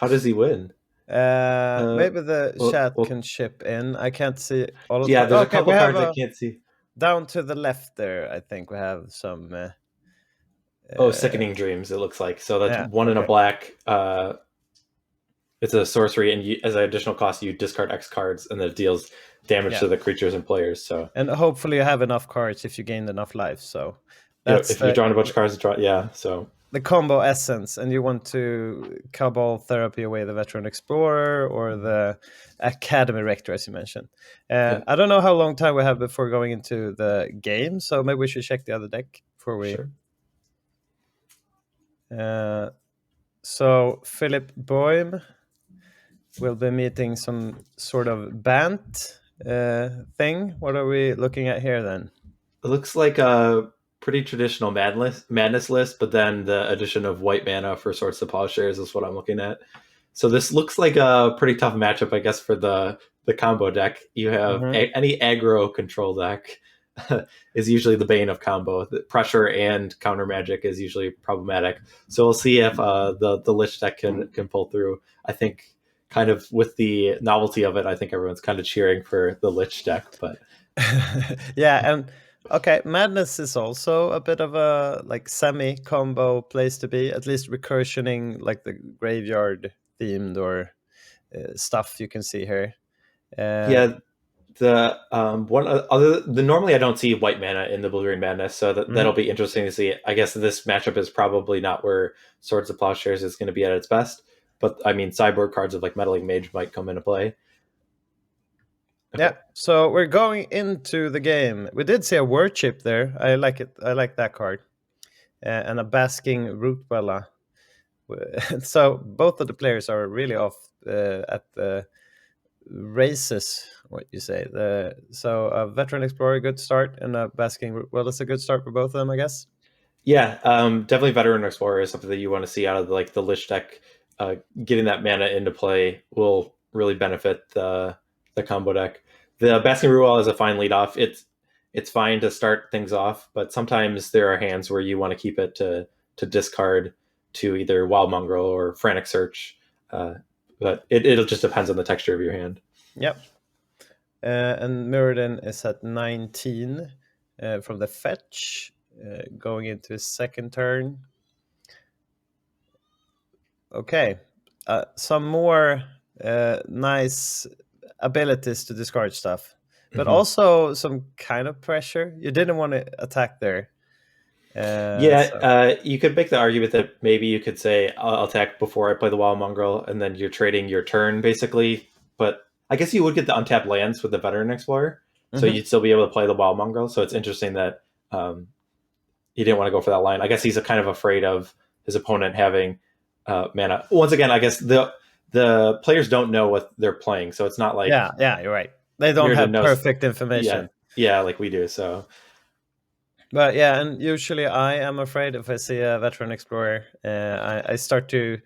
Speaker 4: does he win?
Speaker 3: Maybe the chat can chip in. I can't see all of
Speaker 4: there's a couple cards I can't see.
Speaker 3: Down to the left there, I think we have some.
Speaker 4: Sickening Dreams, it looks like. So that's 1 in a black. It's a sorcery, and as an additional cost, you discard X cards, and then it deals damage to the creatures and players. So,
Speaker 3: and hopefully you have enough cards if you gained enough life. So,
Speaker 4: that's if you're drawing a bunch of cards, so
Speaker 3: the combo essence, and you want to Cabal Therapy away the Veteran Explorer or the Academy Rector, as you mentioned. I don't know how long time we have before going into the game, so maybe we should check the other deck before we.
Speaker 4: Sure.
Speaker 3: So Philip Boehm will be meeting some sort of Bant thing. What are we looking at here then?
Speaker 4: It looks like a pretty traditional madness list, but then the addition of white mana for Swords to Plowshares is what I'm looking at. So this looks like a pretty tough matchup, I guess, for the combo deck. You have any aggro control deck is usually the bane of combo. The pressure and counter magic is usually problematic. So we'll see if the Lich deck can pull through. I think kind of with the novelty of it, I think everyone's kind of cheering for the Lich deck. But
Speaker 3: and okay, Madness is also a bit of a like semi-combo place to be, at least recursioning like the graveyard themed or stuff you can see here.
Speaker 4: Normally I don't see white mana in the Blue-Green Madness, so that'll be interesting to see. I guess this matchup is probably not where Swords of Plowshares is going to be at its best, but I mean sideboard cards of like Meddling Mage might come into play.
Speaker 3: Okay. Yeah, so we're going into the game. We did see a word chip there. I like it. I like that card. And a Basking Rootwella. So both of the players are really off at the races, what you say. So a Veteran Explorer, good start, and a Basking Rootwella is a good start for both of them, I guess.
Speaker 4: Yeah, definitely Veteran Explorer is something that you want to see out of the Lich deck. Getting that mana into play will really benefit the combo deck. The Basking Rootwell is a fine lead off. It's fine to start things off, but sometimes there are hands where you want to keep it to discard to either Wild Mongrel or Frantic Search. But it'll just depends on the texture of your hand.
Speaker 3: Yep. And Mirrodin is at 19 from the fetch, going into his second turn. Okay. Some more nice abilities to discard stuff, but also some kind of pressure. You didn't want to attack there.
Speaker 4: You could make the argument that maybe you could say I'll attack before I play the Wild Mongrel, and then you're trading your turn basically. But I guess you would get the untapped lands with the Veteran Explorer, so you'd still be able to play the Wild Mongrel. So it's interesting that he didn't want to go for that line. I guess he's kind of afraid of his opponent having mana. Once again, I guess the players don't know what they're playing, so it's not like
Speaker 3: yeah, you're right. They don't have
Speaker 4: knows,
Speaker 3: perfect information.
Speaker 4: Yeah, like we do. So,
Speaker 3: but yeah, and usually I am afraid if I see a veteran explorer, I start to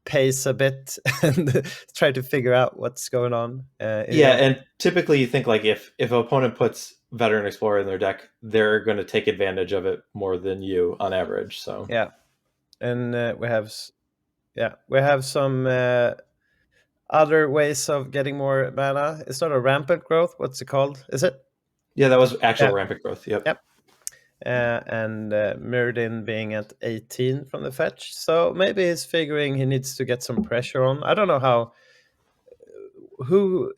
Speaker 3: pace a bit and try to figure out what's going on.
Speaker 4: And typically you think like if an opponent puts veteran explorer in their deck, they're going to take advantage of it more than you on average. So
Speaker 3: yeah, and we have some other ways of getting more mana. It's not a rampant growth. What's it called? Is it?
Speaker 4: Yeah, that was actual rampant growth. Yep.
Speaker 3: And Mirrodin being at 18 from the fetch. So maybe he's figuring he needs to get some pressure on. I don't know how. Who?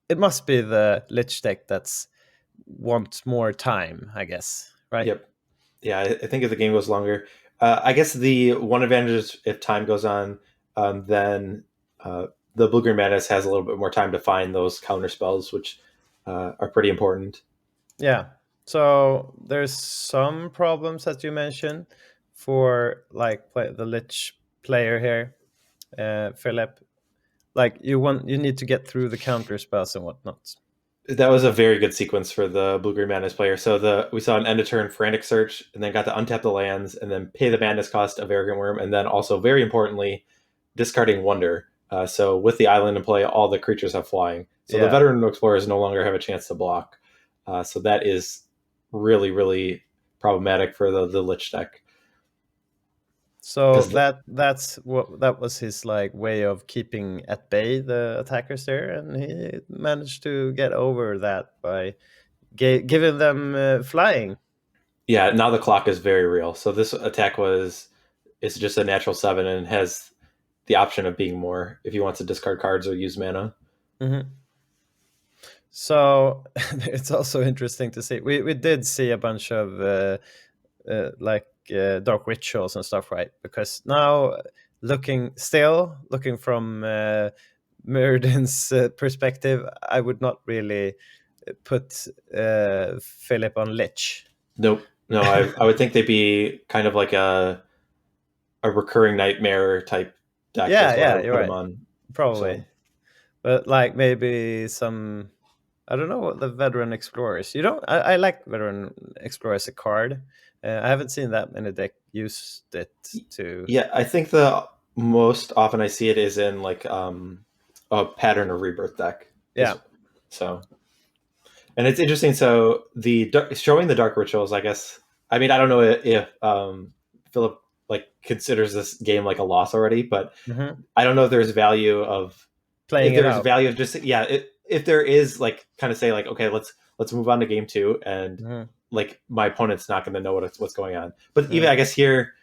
Speaker 3: It must be the Lich deck that's wants more time, I guess. Right?
Speaker 4: Yep. Yeah, I think if the game goes longer, I guess the one advantage is if time goes on, then the Blue-Green Madness has a little bit more time to find those counter spells, which are pretty important.
Speaker 3: Yeah. So there's some problems that you mentioned for like the Lich player here, Philip. Like you need to get through the counter spells and whatnot.
Speaker 4: That was a very good sequence for the Blue-Green Madness player. So we saw an end of turn Frantic Search, and then got to untap the lands, and then pay the Madness cost of Arrogant Worm, and then also, very importantly, discarding Wonder. So with the island in play, all the creatures have flying. So the Veteran Explorers no longer have a chance to block. So that is really, really problematic for the Lich deck.
Speaker 3: So that was his like way of keeping at bay the attackers there, and he managed to get over that by giving them flying.
Speaker 4: Yeah, now the clock is very real. So this attack is just a natural 7 and has the option of being more if he wants to discard cards or use mana.
Speaker 3: Mm-hmm. So it's also interesting to see. We did see a bunch of dark rituals and stuff, right? Because now looking from Mirrodin's perspective, I would not really put Philip on Lich.
Speaker 4: Nope. No, I would think they'd be kind of like a recurring nightmare type deck.
Speaker 3: Yeah, you're right.
Speaker 4: On,
Speaker 3: probably. So. But like maybe some, I don't know what the Veteran Explorers. I like Veteran Explorers as a card. I haven't seen that many deck used it to.
Speaker 4: Yeah, I think the most often I see it is in like a Pattern of Rebirth deck.
Speaker 3: Yeah.
Speaker 4: So, and it's interesting. So showing the dark rituals, I guess. I mean, I don't know if Philip like considers this game like a loss already, but I don't know if there's value of
Speaker 3: playing
Speaker 4: if
Speaker 3: it
Speaker 4: there's
Speaker 3: out.
Speaker 4: value of just if there is like kind of say like, okay, let's move on to game 2 and like my opponent's not going to know what's going on. But even I guess here,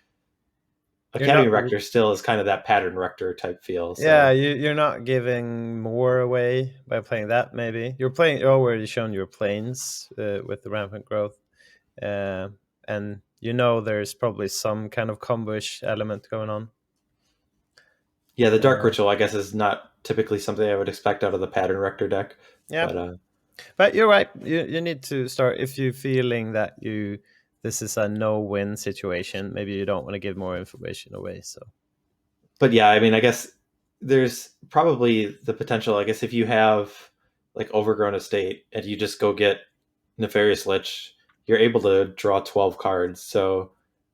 Speaker 4: Academy Rector still is kind of that Pattern Rector type feel. So.
Speaker 3: Yeah, you're not giving more away by playing that. Maybe you're already shown your planes with the rampant growth, and there's probably some kind of combo-ish element going on.
Speaker 4: Yeah, the Dark Ritual, I guess, is not typically something I would expect out of the Pattern Rector deck.
Speaker 3: Yeah, but you're right. You need to start if you're feeling that this is a no-win situation. Maybe you don't want to give more information away. So,
Speaker 4: but yeah, I mean, I guess there's probably the potential. I guess if you have like Overgrown Estate and you just go get Nefarious Lich, you're able to draw 12 cards. So,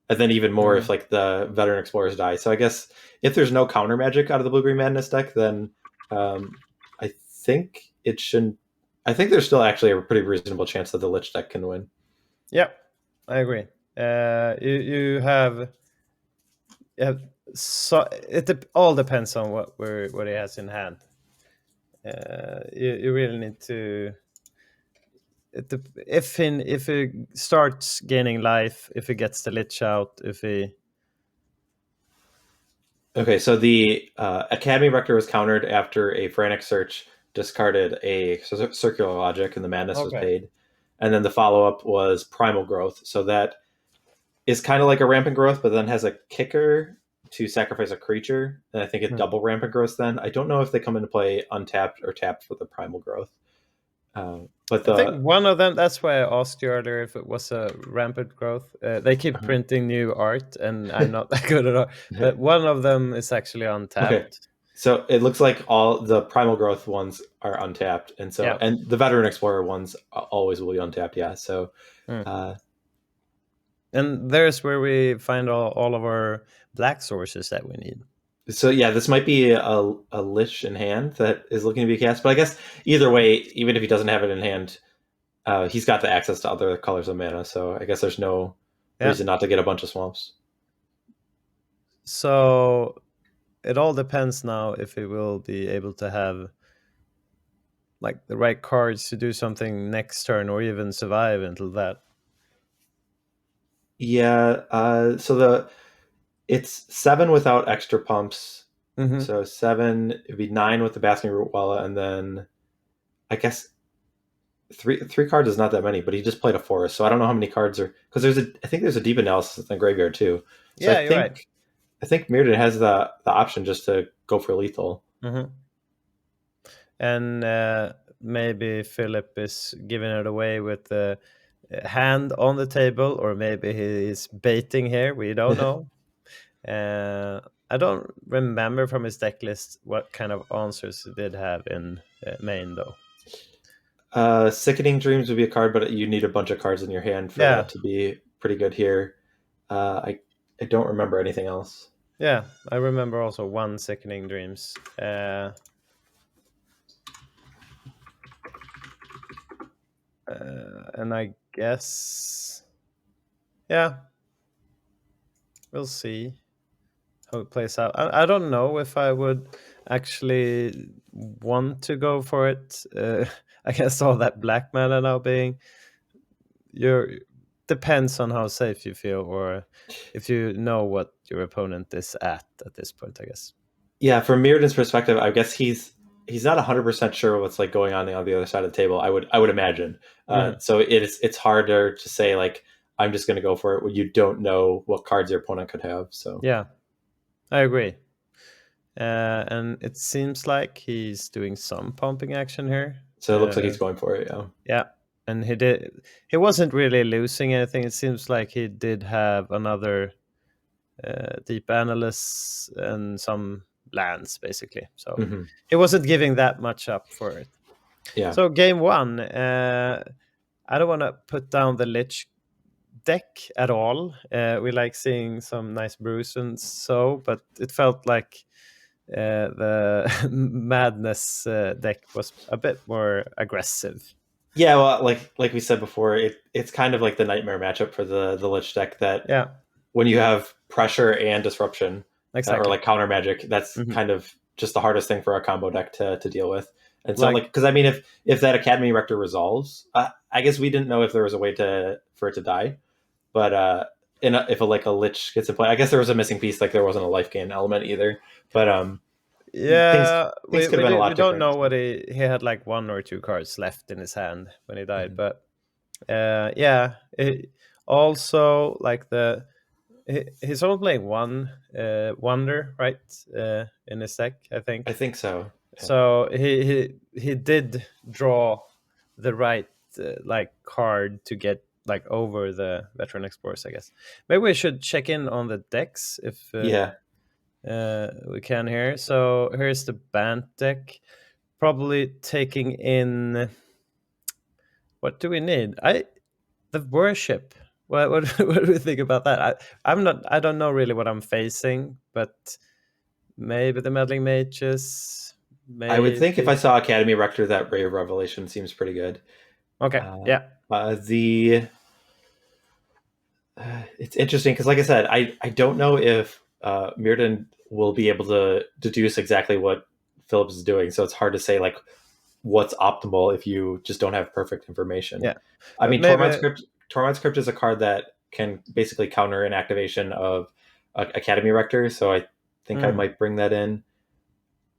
Speaker 4: and then even more if like the Veteran Explorers die. So I guess if there's no counter magic out of the Blue-Green Madness deck, then I think it shouldn't. I think there's still actually a pretty reasonable chance that the Lich deck can win.
Speaker 3: Yep, I agree. You have so it all depends on what he has in hand. You really need to. If he starts gaining life, if he gets the Lich out, if he.
Speaker 4: Okay, so the Academy Rector was countered after a Frantic Search discarded a Circular Logic and the Madness was paid. And then the follow-up was Primal Growth. So that is kind of like a Rampant Growth, but then has a kicker to sacrifice a creature. And I think it double Rampant Growth then. I don't know if they come into play untapped or tapped for the Primal Growth. But
Speaker 3: I think one of them, that's why I asked you earlier if it was a rampant growth. They keep printing new art, and I'm not that good at art. But one of them is actually untapped.
Speaker 4: Okay. So it looks like all the Primal Growth ones are untapped, and so and the Veteran Explorer ones always will be untapped. Yeah. So.
Speaker 3: And there's where we find all of our black sources that we need.
Speaker 4: So yeah, this might be a Lich in hand that is looking to be cast. But I guess either way, even if he doesn't have it in hand, he's got the access to other colors of mana. So I guess there's no reason not to get a bunch of swamps.
Speaker 3: So it all depends now if he will be able to have like the right cards to do something next turn or even survive until that.
Speaker 4: Yeah. So it's 7 without extra pumps.
Speaker 3: Mm-hmm.
Speaker 4: So 7, it'd be 9 with the Basking Root Walla, and then I guess three cards is not that many, but he just played a forest, so I don't know how many cards are, because I think there's a deep analysis in the graveyard too. So
Speaker 3: yeah, you're right.
Speaker 4: I think Mirrodin has the option just to go for lethal.
Speaker 3: Mm-hmm. And maybe Philip is giving it away with the hand on the table, or maybe he's baiting here. We don't know. I don't remember from his deck list what kind of answers he did have in main, though.
Speaker 4: Sickening Dreams would be a card, but you need a bunch of cards in your hand for that to be pretty good here. I don't remember anything else.
Speaker 3: Yeah, I remember also one Sickening Dreams. And I guess, yeah, we'll see how it plays out. I don't know if I would actually want to go for it. I guess all that black mana now being depends on how safe you feel, or if you know what your opponent is at this point, I guess.
Speaker 4: Yeah, from Mirrodin's perspective, I guess he's not 100% sure what's like going on the other side of the table. I would imagine. So it's harder to say like I'm just going to go for it when you don't know what cards your opponent could have. So
Speaker 3: yeah, I agree. And it seems like he's doing some pumping action here.
Speaker 4: So it looks like he's going for it. Yeah.
Speaker 3: Yeah, and he wasn't really losing anything. It seems like he did have another deep analyst and some lands, basically. So he wasn't giving that much up for it.
Speaker 4: Yeah.
Speaker 3: So game 1, I don't want to put down the Lich deck at all. We like seeing some nice brews and so, but it felt like the Madness deck was a bit more aggressive.
Speaker 4: Yeah, well, like we said before, it's kind of like the nightmare matchup for the Lich deck that when you have pressure and disruption, or like counter magic, that's kind of just the hardest thing for a combo deck to deal with. And so because I mean, if that Academy Rector resolves, I guess we didn't know if there was a way for it to die, but if a Lich gets in play, I guess there was a missing piece, like there wasn't a life gain element either. But
Speaker 3: yeah,
Speaker 4: things could have been a lot
Speaker 3: we don't know what he had, like 1 or 2 cards left in his hand when he died, but also like he's only playing 1 Wonder, right, in his deck, I think.
Speaker 4: I think so.
Speaker 3: Yeah. So he did draw the right like card to get like over the Veteran Explorers, I guess. Maybe we should check in on the decks if we can here. So here's the Bant deck, probably taking in. What do we need? The Worship. What do we think about that? I don't know really what I'm facing, but maybe the Meddling Mages. Maybe.
Speaker 4: I would think if I saw Academy Rector, that Ray of Revelation seems pretty good.
Speaker 3: Okay. Yeah.
Speaker 4: It's interesting because, like I said, I don't know if Mirrodin will be able to deduce exactly what Phillips is doing, so it's hard to say like what's optimal if you just don't have perfect information.
Speaker 3: Yeah.
Speaker 4: I mean, Tormod's Crypt is a card that can basically counter an activation of Academy Rector, so I think I might bring that in.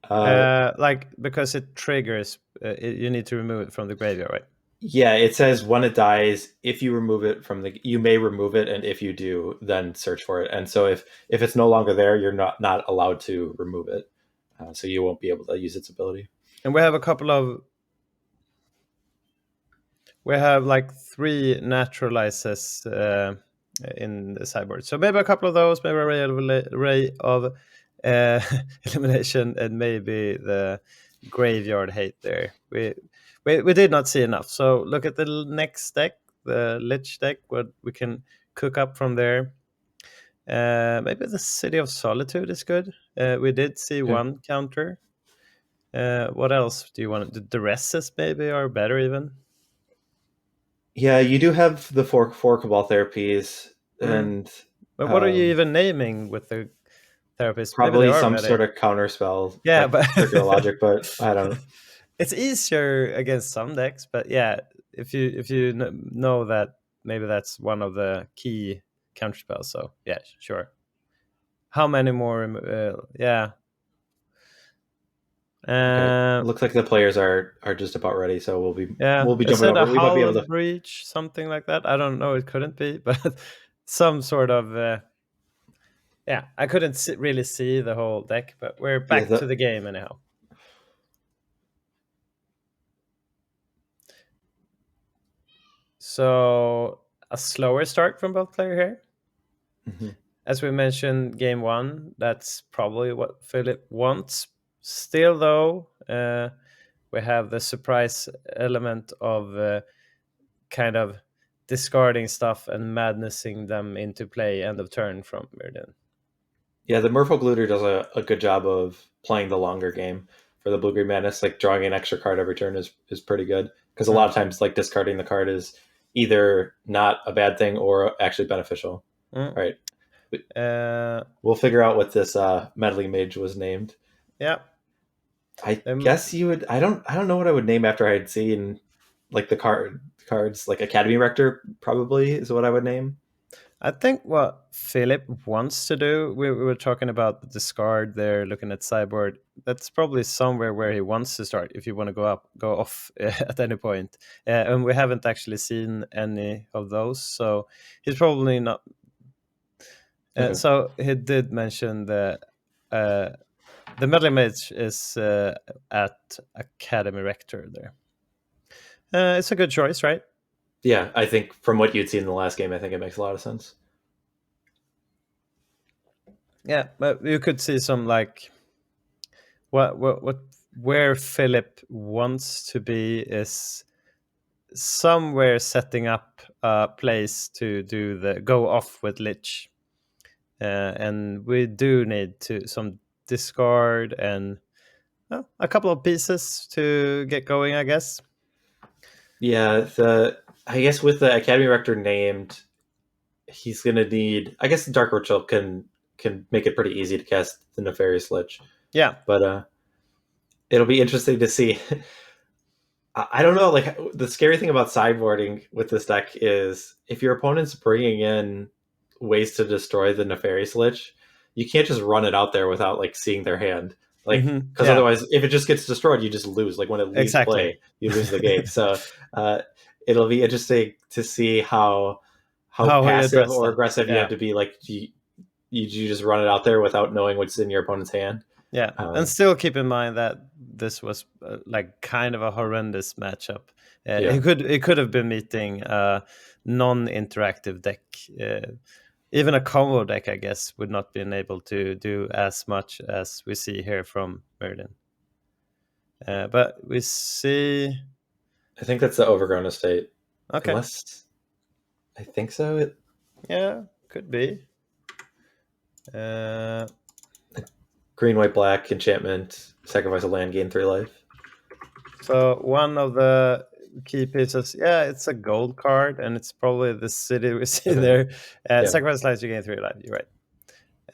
Speaker 3: Like because it triggers, you need to remove it from the graveyard, right?
Speaker 4: Yeah, it says when it dies, if you remove it you may remove it, and if you do, then search for it. And so if it's no longer there, you're not allowed to remove it, so you won't be able to use its ability.
Speaker 3: And we have a couple of we have like 3 naturalizes in the sideboard. So maybe a couple of those, maybe a ray of elimination, and maybe the graveyard hate there. We did not see enough. So look at the next deck, the Lich deck, what we can cook up from there. Maybe the City of Solitude is good. We did see one counter. What else do you want? The Duresses maybe are better even.
Speaker 4: Yeah, you do have the four Cabal therapies, and
Speaker 3: But what are you even naming with the therapist?
Speaker 4: probably some sort of counter spell.
Speaker 3: Yeah, but
Speaker 4: circular logic, but I don't know.
Speaker 3: It's easier against some decks, but yeah, if you know that maybe that's one of the key counter spells. So yeah, sure. How many more? Yeah.
Speaker 4: Okay. Looks like the players are just about ready, so we'll be jumping over. We might be able to
Speaker 3: breach, something like that. I don't know. It couldn't be, but some sort of. Yeah, I couldn't really see the whole deck, but we're back to the game anyhow. So a slower start from both players here.
Speaker 4: Mm-hmm.
Speaker 3: As we mentioned, game 1, that's probably what Philip wants. Still, though, we have the surprise element of kind of discarding stuff and madnessing them into play end of turn from Mirrodin.
Speaker 4: Yeah, the Merfolk Looter does a good job of playing the longer game for the Blue-Green Madness. Like drawing an extra card every turn is pretty good, because a lot of times like discarding the card is either not a bad thing or actually beneficial. All right. We'll figure out what this meddling mage was named.
Speaker 3: Yeah.
Speaker 4: I guess you would. I don't know what I would name after I had seen like the cards. Like Academy Rector probably is what I would name.
Speaker 3: I think what Philip wants to do, we were talking about the discard there, looking at sideboard. That's probably somewhere where he wants to start if you want to go off at any point. And we haven't actually seen any of those, so he's probably not. Okay. So he did mention the meddling mage is at Academy Rector there. It's a good choice, right?
Speaker 4: Yeah, I think from what you'd seen in the last game, I think it makes a lot of sense.
Speaker 3: Yeah, but you could see some like where Philip wants to be is somewhere setting up a place to do the go off with Lich, and we do need some discard and a couple of pieces to get going, I guess.
Speaker 4: Yeah, I guess with the Academy Rector named, he's gonna need. I guess Dark Ritual can make it pretty easy to cast the Nefarious Lich.
Speaker 3: Yeah,
Speaker 4: but it'll be interesting to see. I don't know. Like the scary thing about sideboarding with this deck is if your opponent's bringing in ways to destroy the Nefarious Lich, you can't just run it out there without like seeing their hand. Like, because otherwise, if it just gets destroyed, you just lose. Like when it leaves play, you lose the game. So it'll be interesting to see how passive or aggressive you have to be. Like, you just run it out there without knowing what's in your opponent's hand.
Speaker 3: Yeah, and still keep in mind that this was like kind of a horrendous matchup. It could have been meeting a non-interactive deck. Even a combo deck, I guess, would not been able to do as much as we see here from Mirrodin. But we see.
Speaker 4: I think that's the Overgrown Estate.
Speaker 3: Okay.
Speaker 4: Unless I think so.
Speaker 3: Yeah, could be.
Speaker 4: Green, white, black, enchantment, sacrifice a land, gain 3 life.
Speaker 3: So one of the key pieces, it's a gold card, and it's probably the city we see there. Sacrifice life, you gain 3 life. You're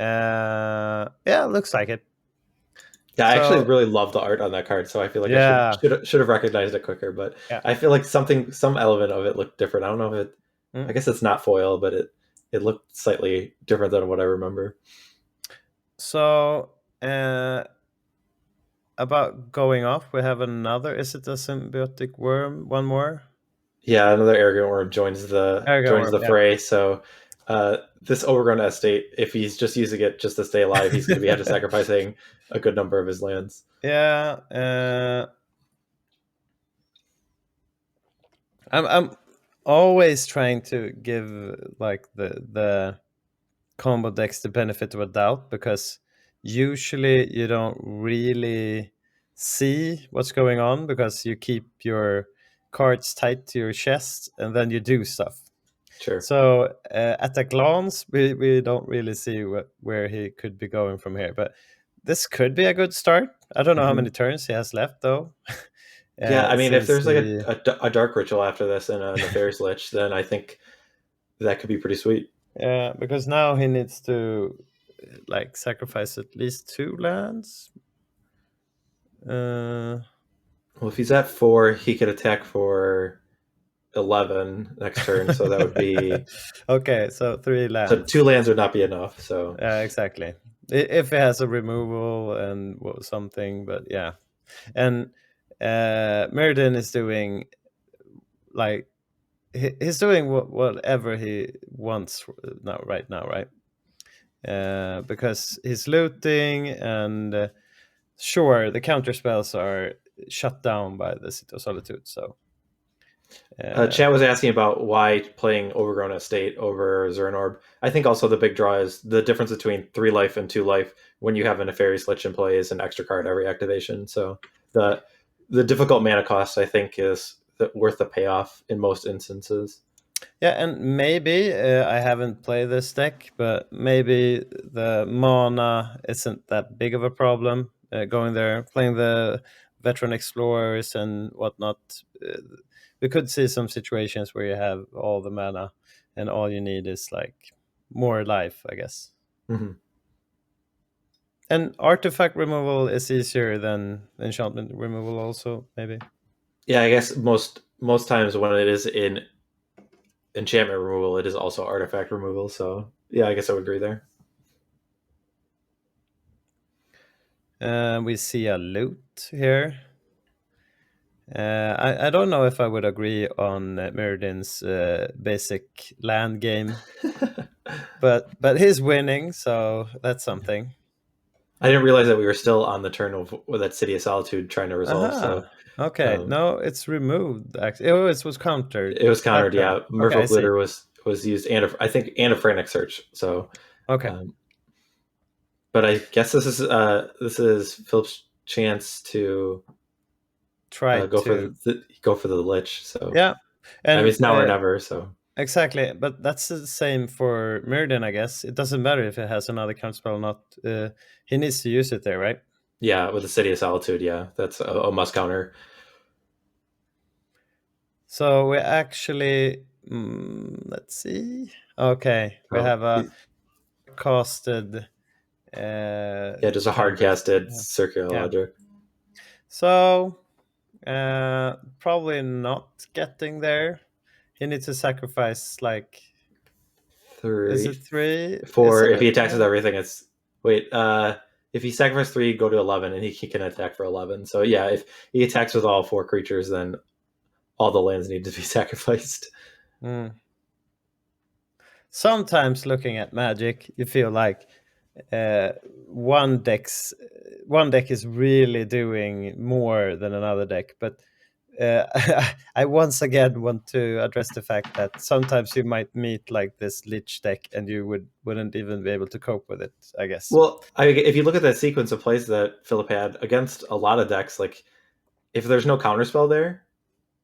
Speaker 3: right. Looks like it.
Speaker 4: Yeah, I actually really love the art on that card, so I feel like I should have recognized it quicker. But I feel like some element of it looked different. I don't know if it. I guess it's not foil, but it looked slightly different than what I remember.
Speaker 3: So about going off, we have another. Is it a symbiotic worm? One more.
Speaker 4: Yeah, another arrogant worm joins the fray. So this Overgrown Estate, if he's just using it just to stay alive, he's going to be after sacrificing a good number of his lands.
Speaker 3: Yeah. I'm always trying to give like the combo decks the benefit of a doubt, because usually you don't really see what's going on because you keep your cards tight to your chest and then you do stuff.
Speaker 4: Sure.
Speaker 3: So at a glance, we don't really see where he could be going from here. But this could be a good start. I don't know how
Speaker 4: Mhm.
Speaker 3: many turns he has left, though.
Speaker 4: Yeah, I mean, if
Speaker 3: since
Speaker 4: there's like
Speaker 3: he-
Speaker 4: a dark ritual after this and a nefarious lich, then I think that could be pretty sweet.
Speaker 3: Yeah, because now he needs to like sacrifice at least 2 lands.
Speaker 4: Well, if he's at 4, he could attack for 11 next turn, so that would be
Speaker 3: Okay, so 3
Speaker 4: so
Speaker 3: lands.
Speaker 4: 2 lands would not be enough. So
Speaker 3: Exactly. If it has a removal and something, but yeah. And Meriden is doing like he's doing whatever he wants now, right? Because he's looting, and sure, the counter spells are shut down by the City of Solitude. So
Speaker 4: Chat was asking about why playing Overgrown Estate over Zernorb. I think also the big draw is the difference between 3 life and 2 life when you have a Nefarious Lich in play is an extra card every activation. So the difficult mana cost, I think, is worth the payoff in most instances.
Speaker 3: yeah, and maybe I haven't played this deck, but maybe the mana isn't that big of a problem. Going there, playing the veteran explorers and whatnot, we could see some situations where you have all the mana, and all you need is like more life, I guess.
Speaker 4: Mm-hmm.
Speaker 3: And artifact removal is easier than enchantment removal, also maybe.
Speaker 4: Yeah, I guess most times when it is in enchantment removal, it is also artifact removal. So yeah, I guess I would agree there.
Speaker 3: We see a loot here. I don't know if I would agree on Meriden's basic land game, but he's winning, so that's something.
Speaker 4: I didn't realize that we were still on the turn of that City of Solitude trying to resolve. So
Speaker 3: Okay, no, it's removed. Actually, it was countered.
Speaker 4: it was countered.
Speaker 3: That turn.
Speaker 4: Yeah,
Speaker 3: Okay, I
Speaker 4: Merfolk
Speaker 3: see.
Speaker 4: Glitter was used, and I think and a Frantic Search. So
Speaker 3: Okay.
Speaker 4: But I guess this is Philip's chance to
Speaker 3: Try
Speaker 4: go
Speaker 3: to
Speaker 4: for the Lich. So
Speaker 3: yeah, and
Speaker 4: I mean, it's now or never. So
Speaker 3: exactly, but that's the same for Mirrodin, I guess. It doesn't matter if it has another counterspell or not. He needs to use it there, right?
Speaker 4: yeah, with the City of Solitude, yeah, that's a must counter.
Speaker 3: So we actually, let's see. Okay, we have a casted.
Speaker 4: Yeah, just a hard casted circular logic.
Speaker 3: So probably not getting there. He needs to sacrifice like
Speaker 4: 3.
Speaker 3: Is it 3?
Speaker 4: 4. If he attacks with everything, it's wait. If he sacrifices 3, go to 11, and he can attack for 11. So yeah, if he attacks with all 4 creatures, then all the lands need to be sacrificed.
Speaker 3: Sometimes looking at Magic, you feel like one deck is really doing more than another deck, but I once again want to address the fact that sometimes you might meet like this Lich deck and you wouldn't even be able to cope with it, I guess.
Speaker 4: Well, if you look at that sequence of plays that Philip had against a lot of decks, like if there's no counterspell there,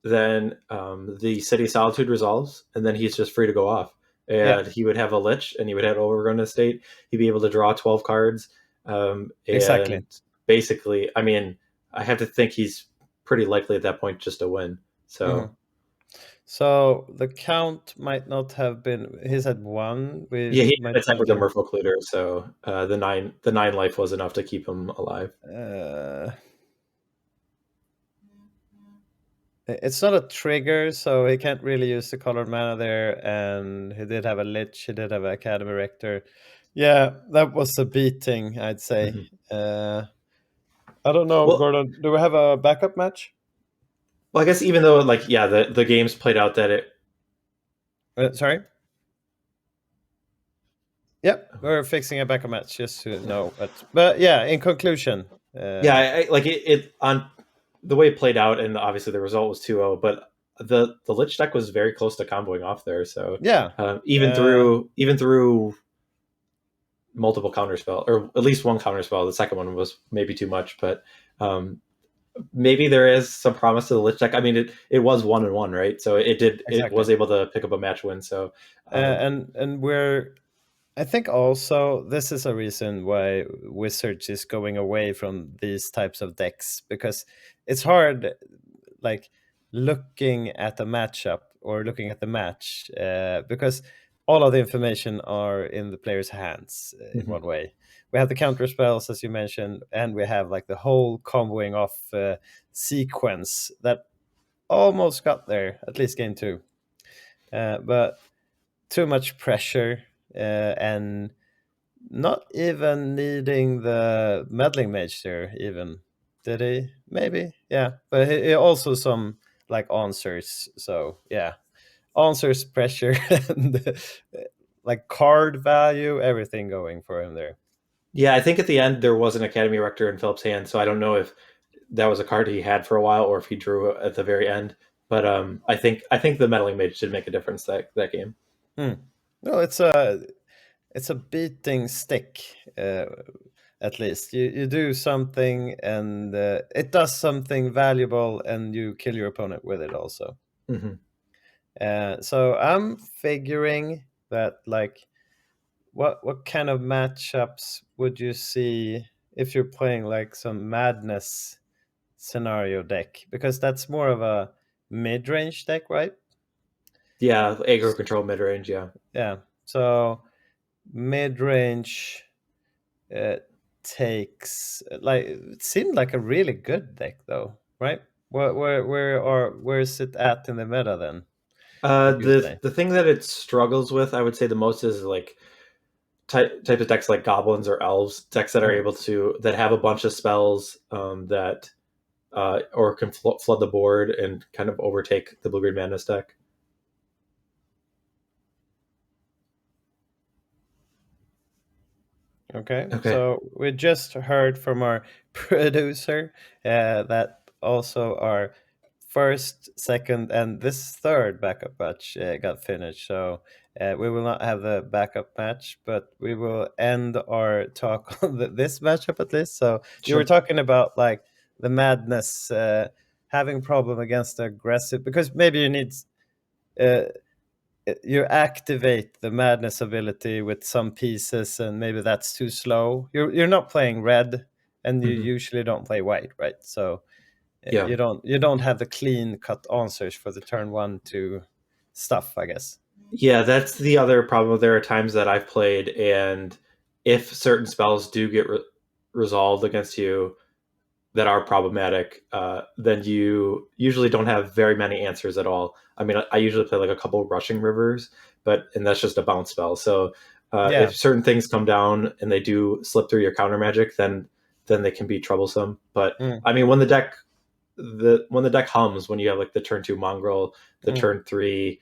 Speaker 4: then the City of Solitude resolves, and then he's just free to go off. And he would have a Lich, and he would have Overgrown Estate. He'd be able to draw 12 cards.
Speaker 3: Exactly.
Speaker 4: Basically, I mean, I have to think he's pretty likely at that point just to win. So,
Speaker 3: so the count might not have been. He's at 1.
Speaker 4: He had attack with the Merfolk Looter, so the 9 life was enough to keep him alive.
Speaker 3: It's not a trigger, so he can't really use the colored mana there. And he did have a Lich. He did have an Academy Rector. Yeah, that was a beating, I'd say. I don't know, well, Gordon. Do we have a backup match?
Speaker 4: Well, I guess even though, like, yeah, the games played out that it.
Speaker 3: Sorry. Yep, we're fixing a backup match just to know. But yeah, in conclusion.
Speaker 4: Yeah, like it on the way it played out, and obviously the result was 2-0. But the Lich deck was very close to comboing off there. So
Speaker 3: Yeah.
Speaker 4: even through multiple counterspell, or at least one counterspell, the second one was maybe too much, but maybe there is some promise to the Lich deck. I mean, it was 1-1, right? So it was able to pick up a match win. So
Speaker 3: and we're, I think also this is a reason why Wizards is going away from these types of decks, because it's hard, like looking at a matchup or looking at the match, because all of the information are in the player's hands in one way. We have the counter spells, as you mentioned, and we have like the whole comboing off sequence that almost got there, at least game 2. But too much pressure, and not even needing the meddling mage there even. Did he? Maybe, yeah. But he also some like answers. So yeah, answers, pressure, and like card value, everything going for him there.
Speaker 4: Yeah, I think at the end there was an Academy Rector in Philip's hand, so I don't know if that was a card he had for a while or if he drew at the very end. But I think the meddling mage did make a difference that game.
Speaker 3: No, it's a beating stick. At least you do something, and it does something valuable, and you kill your opponent with it also. So I'm figuring that, like, what kind of matchups would you see if you're playing like some Madness scenario deck? Because that's more of a mid-range deck, right?
Speaker 4: Yeah, aggro control mid range.
Speaker 3: Yeah. So mid-range takes, like, it seemed like a really good deck though, right? Where is it at in the meta then?
Speaker 4: The thing that it struggles with, I would say the most, is like type of decks like goblins or elves, decks that are able to, that have a bunch of spells that or can flood the board and kind of overtake the Blue-Green Madness deck.
Speaker 3: Okay. So we just heard from our producer that also our first, second, and this third backup match got finished. So we will not have the backup match, but we will end our talk on this matchup at least. So you were talking about like the Madness having problem against the aggressive, because maybe you need you activate the Madness ability with some pieces, and maybe that's too slow. You're not playing red, and you usually don't play white, right? So you don't have the clean cut answers for the turn 1 2 stuff, I guess.
Speaker 4: Yeah, that's the other problem. There are times that I've played, and if certain spells do get resolved against you that are problematic, then you usually don't have very many answers at all. I mean, I usually play like a couple Rushing Rivers, and that's just a bounce spell. So if certain things come down and they do slip through your counter magic, then they can be troublesome. But I mean, when the deck hums, when you have like the turn 2 Mongrel, the turn 3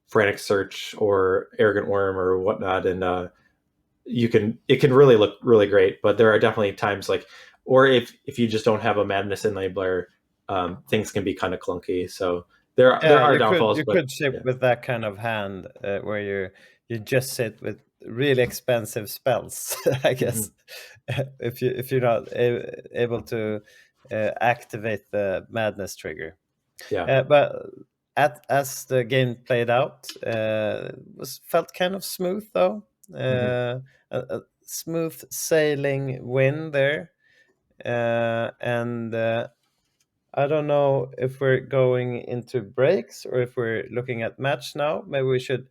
Speaker 4: Frantic Search or Arrogant Worm or whatnot, and it can really look really great. But there are definitely times like, or if you just don't have a Madness enabler, things can be kind of clunky. So there are downfalls.
Speaker 3: You could sit with that kind of hand where you just sit with really expensive spells, I guess. if you're not able to activate the Madness trigger. But as the game played out, felt kind of smooth though. A smooth sailing win there. And I don't know if we're going into breaks or if we're looking at match now. Maybe we should.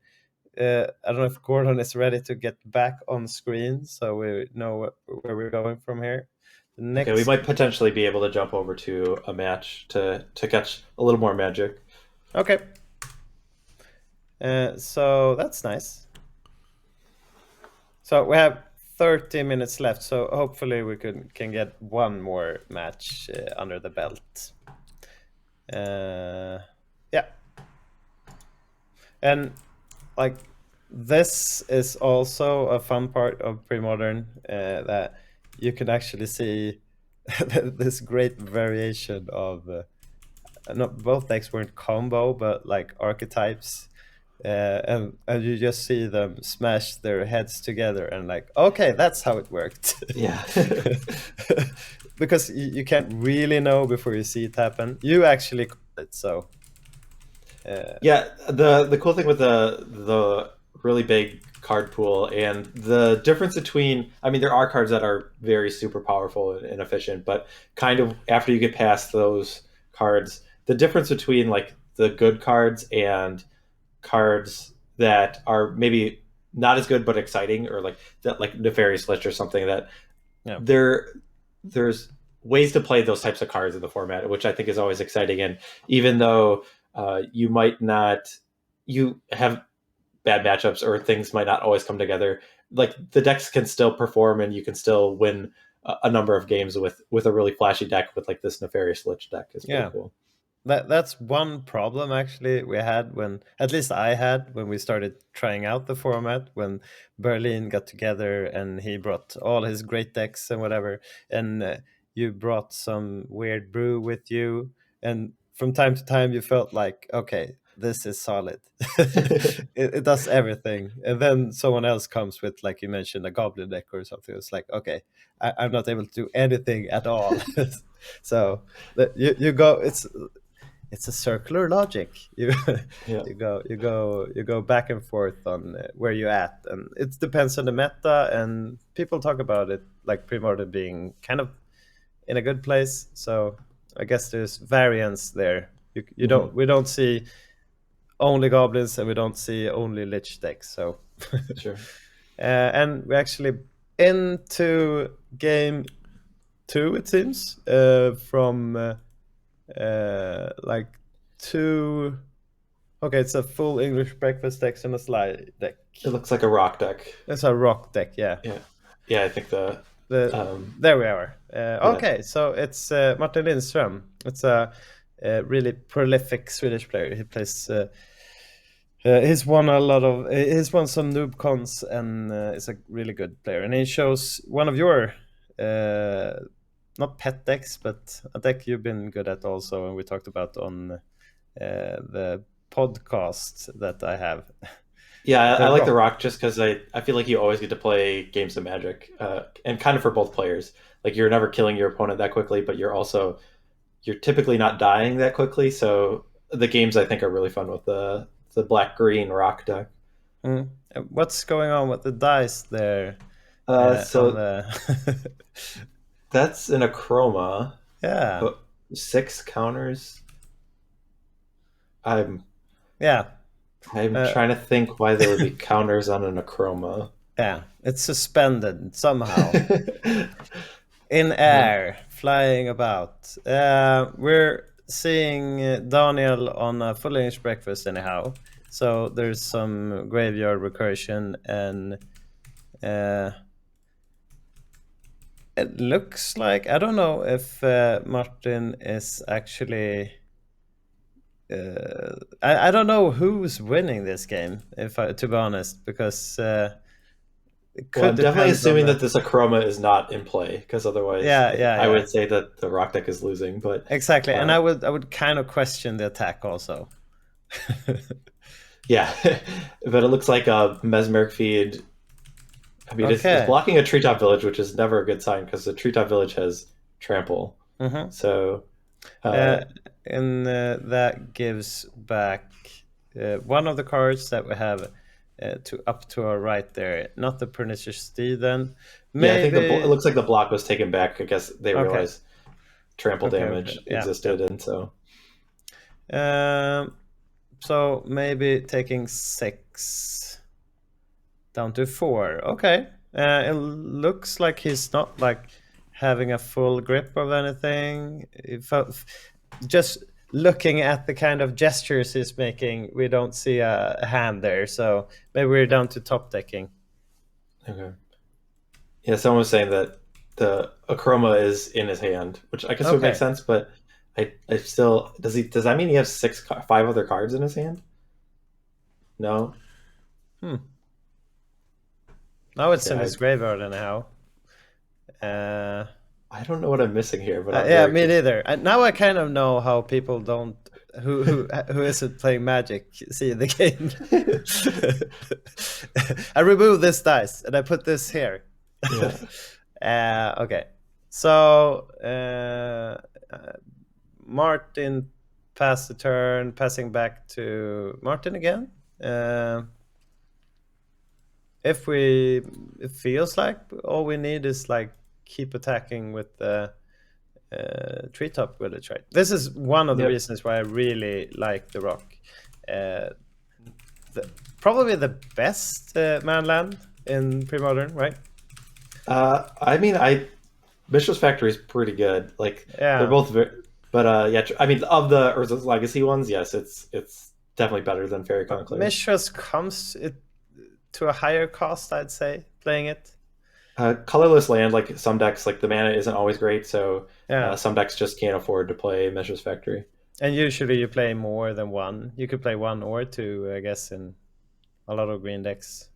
Speaker 3: I don't know if Gordon is ready to get back on screen, so we know where we're going from here.
Speaker 4: Okay, we might potentially be able to jump over to a match to catch a little more magic.
Speaker 3: Okay. So that's nice. So we have 30 minutes left, so hopefully we can get one more match under the belt. Yeah. And like, this is also a fun part of Premodern, that you can actually see this great variation of not both decks weren't combo, but like archetypes. And you just see them smash their heads together and like, okay, that's how it worked.
Speaker 4: Yeah.
Speaker 3: Because you can't really know before you see it happen. You actually called it, so
Speaker 4: Yeah, the cool thing with the really big card pool and the difference between, I mean, there are cards that are very super powerful and efficient, but kind of after you get past those cards, the difference between like the good cards and cards that are maybe not as good but exciting, or like that, like Nefarious Lich or something, that
Speaker 3: yeah.
Speaker 4: there's ways to play those types of cards in the format, which I think is always exciting. And even though you might not, you have bad matchups or things might not always come together, like the decks can still perform and you can still win a number of games with a really flashy deck, with like this Nefarious Lich deck is pretty
Speaker 3: Yeah.
Speaker 4: cool.
Speaker 3: That's one problem actually we had when, at least I had, when we started trying out the format, when Berlin got together and he brought all his great decks and whatever, and you brought some weird brew with you, and from time to time you felt like, okay, this is solid. It does everything, and then someone else comes with, like you mentioned, a goblin deck or something. It's like, okay, I'm not able to do anything at all. So you go, it's a circular logic. You
Speaker 4: Yeah.
Speaker 3: you go back and forth on where you're at, and it depends on the meta. And people talk about it like Premodern being kind of in a good place. So I guess there's variance there. You don't we don't see only goblins and we don't see only lich decks. So
Speaker 4: Sure.
Speaker 3: and we actually into game 2, it seems, from. Like 2. Okay, it's a full English breakfast deck and a slide deck.
Speaker 4: It looks like a rock deck.
Speaker 3: It's a rock deck, yeah.
Speaker 4: Yeah, I think
Speaker 3: There we are. Okay, so it's Martin Lindström. It's a really prolific Swedish player. He plays. He's won a lot of. He's won some noob cons and is a really good player. And he shows one of your not pet decks, but a deck you've been good at also, and we talked about on the podcast that I have.
Speaker 4: Yeah, I like
Speaker 3: Rock.
Speaker 4: the rock just because I feel like you always get to play games of Magic, and kind of for both players. Like you're never killing your opponent that quickly, but you're typically not dying that quickly. So the games I think are really fun with the black green rock deck.
Speaker 3: What's going on with the dice there?
Speaker 4: So
Speaker 3: on the
Speaker 4: that's an Acroma.
Speaker 3: yeah,
Speaker 4: 6 counters. I'm
Speaker 3: yeah,
Speaker 4: trying to think why there would be counters on an Acroma.
Speaker 3: yeah. It's suspended somehow in air, flying about. We're seeing Daniel on a full English breakfast anyhow. So there's some graveyard recursion, and it looks like, I don't know if Martin is actually. I don't know who's winning this game, to be honest, because it could
Speaker 4: Well, I'm definitely
Speaker 3: depend
Speaker 4: assuming
Speaker 3: on
Speaker 4: that this Acroma is not in play, because otherwise I would say that the rock deck is losing. But
Speaker 3: exactly, and I would kind of question the attack also.
Speaker 4: Yeah, but it looks like a Mesmeric Feed. I mean, it's blocking a Treetop Village, which is never a good sign because the Treetop Village has trample. So,
Speaker 3: and that gives back one of the cards that we have to up to our right there. Not the Pernicious Steed, then.
Speaker 4: Maybe... Yeah, I think it looks like the block was taken back. I guess they realized trample damage existed, and so.
Speaker 3: So maybe taking 6 down to 4. Okay. It looks like he's not like having a full grip of anything. Just looking at the kind of gestures he's making, we don't see a hand there. So maybe we're down to top decking.
Speaker 4: Okay. Yeah, someone was saying that the Acroma is in his hand, which I guess would make sense, but I still does that mean he has 5 other cards in his hand? No.
Speaker 3: Now it's in his graveyard anyhow.
Speaker 4: I don't know what I'm missing here, but
Speaker 3: yeah, me neither. Now I kind of know how people don't who isn't playing Magic see the game. I remove this dice and I put this here.
Speaker 4: Yeah.
Speaker 3: Okay, so Martin passed the turn, passing back to Martin again. It feels like all we need is like keep attacking with the treetop village, right? This is one of the reasons why I really like the rock. Probably the best manland in Premodern, right?
Speaker 4: I mean, Mishra's Factory is pretty good. Like they're both very, but yeah. I mean, of the Urza's Legacy ones, yes, it's definitely better than Fairy Conclave.
Speaker 3: Mishra's comes to a higher cost, I'd say, playing it.
Speaker 4: Colorless land, like some decks, like the mana isn't always great, so some decks just can't afford to play Mishra's Factory.
Speaker 3: And usually you play more than one. You could play one or two, I guess, in a lot of green decks.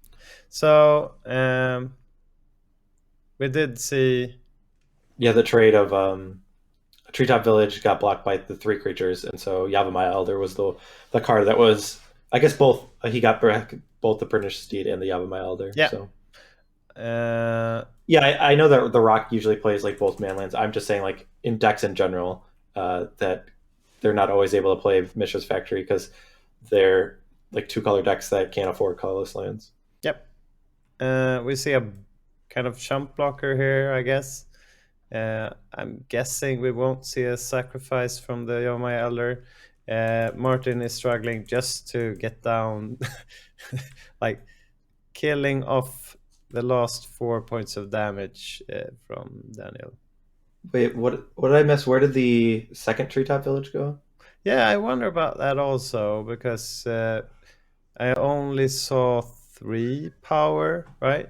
Speaker 3: So we did see.
Speaker 4: Yeah, the trade of Treetop Village got blocked by the 3 creatures, and so Yavimaya Elder was the card that was, I guess, both. He got both the Pernicious Steed and the Yavimaya Elder.
Speaker 3: Yeah.
Speaker 4: So. Yeah, I know that the Rock usually plays like both manlands. I'm just saying, like in decks in general, that they're not always able to play Mishra's Factory because they're like 2-color decks that can't afford colorless lands.
Speaker 3: Yep. We see a kind of chump blocker here, I guess. I'm guessing we won't see a sacrifice from the Yavimaya Elder. Martin is struggling just to get down, like killing off the last 4 points of damage from Daniel.
Speaker 4: Wait, what did I miss? Where did the second Treetop Village go?
Speaker 3: Yeah, I wonder about that also, because I only saw 3 power, right?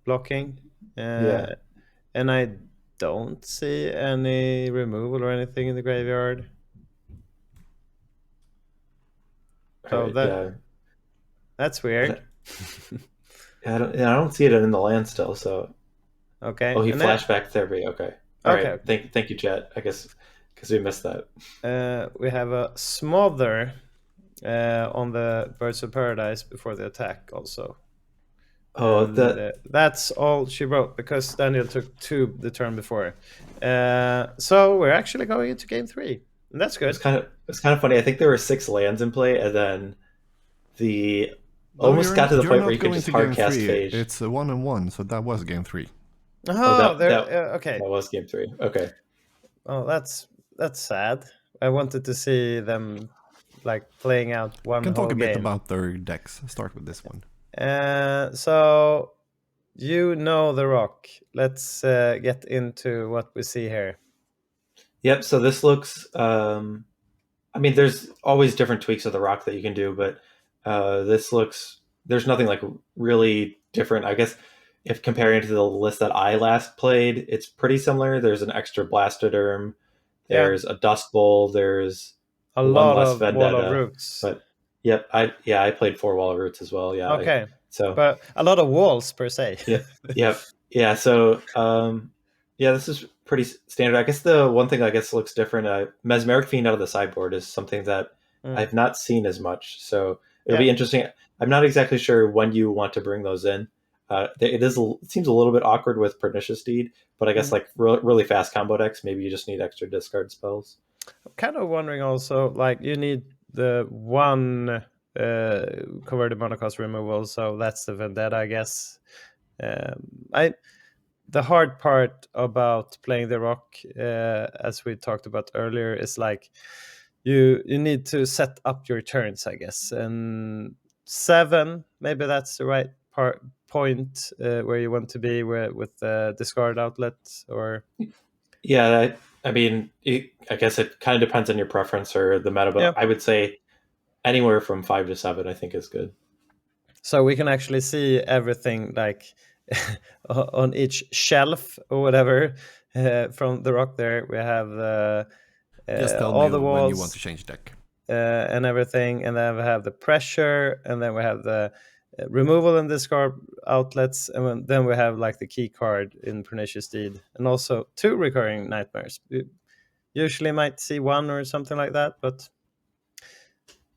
Speaker 3: Blocking.
Speaker 4: Yeah.
Speaker 3: And I don't see any removal or anything in the graveyard. So that's weird.
Speaker 4: I don't see it in the land still. So
Speaker 3: okay.
Speaker 4: Oh, he flashback therapy. Okay. All right. Thank you, Jet. I guess because we missed that.
Speaker 3: We have a smother on the Birds of Paradise before the attack also.
Speaker 4: Oh,
Speaker 3: that's all she wrote because Daniel took 2 the turn before. So we're actually going into game 3. And that's good.
Speaker 4: It's kind of funny. I think there were 6 lands in play, and then the almost got to the point where you could just hard cast Phage.
Speaker 1: It's a 1-1, so that was game 3.
Speaker 3: Okay.
Speaker 4: That was game 3. Okay.
Speaker 3: Oh, that's sad. I wanted to see them like playing out one.
Speaker 1: Can talk a bit
Speaker 3: game
Speaker 1: about their decks. Start with this one.
Speaker 3: So you know the rock. Let's get into what we see here.
Speaker 4: Yep. So this looks. I mean, there's always different tweaks of the rock that you can do, but this looks. There's nothing like really different. I guess if comparing to the list that I last played, it's pretty similar. There's an extra Blastoderm. There's a Dust Bowl. There's
Speaker 3: a lot of Wall of Roots.
Speaker 4: But yep, I played 4 Wall of Roots as well. Yeah.
Speaker 3: Okay. But a lot of walls per se.
Speaker 4: Yeah. So this is pretty standard. I guess the one thing looks different. Mesmeric Fiend out of the sideboard is something that I've not seen as much. So it'll be interesting. I'm not exactly sure when you want to bring those in. It seems a little bit awkward with Pernicious Steed, but I guess like really fast combo decks, maybe you just need extra discard spells.
Speaker 3: I'm kind of wondering also, like you need the one converted mana cost removal, so that's the Vendetta, I guess. The hard part about playing the rock, as we talked about earlier, is like you need to set up your turns, I guess, and 7 maybe that's the right point where you want to be with the discard outlet, or
Speaker 4: I mean, I guess it kind of depends on your preference or the meta, but I would say anywhere from 5 to 7 I think is good.
Speaker 3: So we can actually see everything like on each shelf or whatever from the rock. There we have
Speaker 1: just tell
Speaker 3: all
Speaker 1: me
Speaker 3: the walls
Speaker 1: when you want to change deck
Speaker 3: and everything, and then we have the pressure, and then we have the removal and discard outlets, and then we have like the key card in Pernicious Deed, and also 2 recurring nightmares. You usually might see 1 or something like that, but